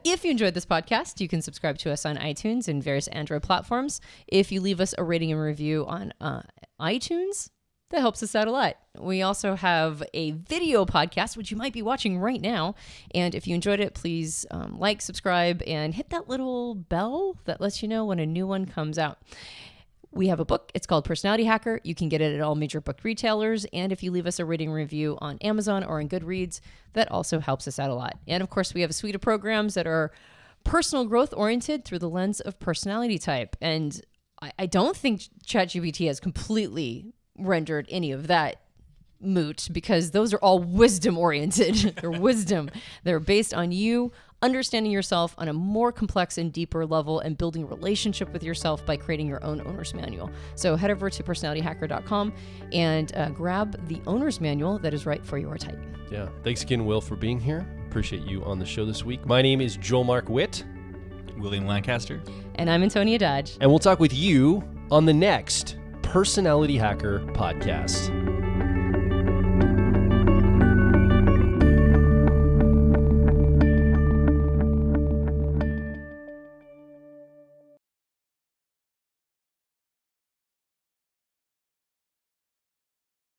if you enjoyed this podcast, you can subscribe to us on iTunes and various Android platforms. If you leave us a rating and review on iTunes, that helps us out a lot. We also have a video podcast, which you might be watching right now. And if you enjoyed it, please like, subscribe, and hit that little bell that lets you know when a new one comes out. We have a book. It's called Personality Hacker. You can get it at all major book retailers. And if you leave us a rating review on Amazon or on Goodreads, that also helps us out a lot. And of course, we have a suite of programs that are personal growth oriented through the lens of personality type. And I don't think ChatGPT has completely rendered any of that moot because those are all wisdom oriented. They're wisdom. They're based on you understanding yourself on a more complex and deeper level and building a relationship with yourself by creating your own owner's manual. So head over to personalityhacker.com and grab the owner's manual that is right for your type. Yeah. Thanks again, Will, for being here. Appreciate you on the show this week. My name is Joel Mark Witt. William Lancaster. And I'm Antonia Dodge. And we'll talk with you on the next Personality Hacker podcast.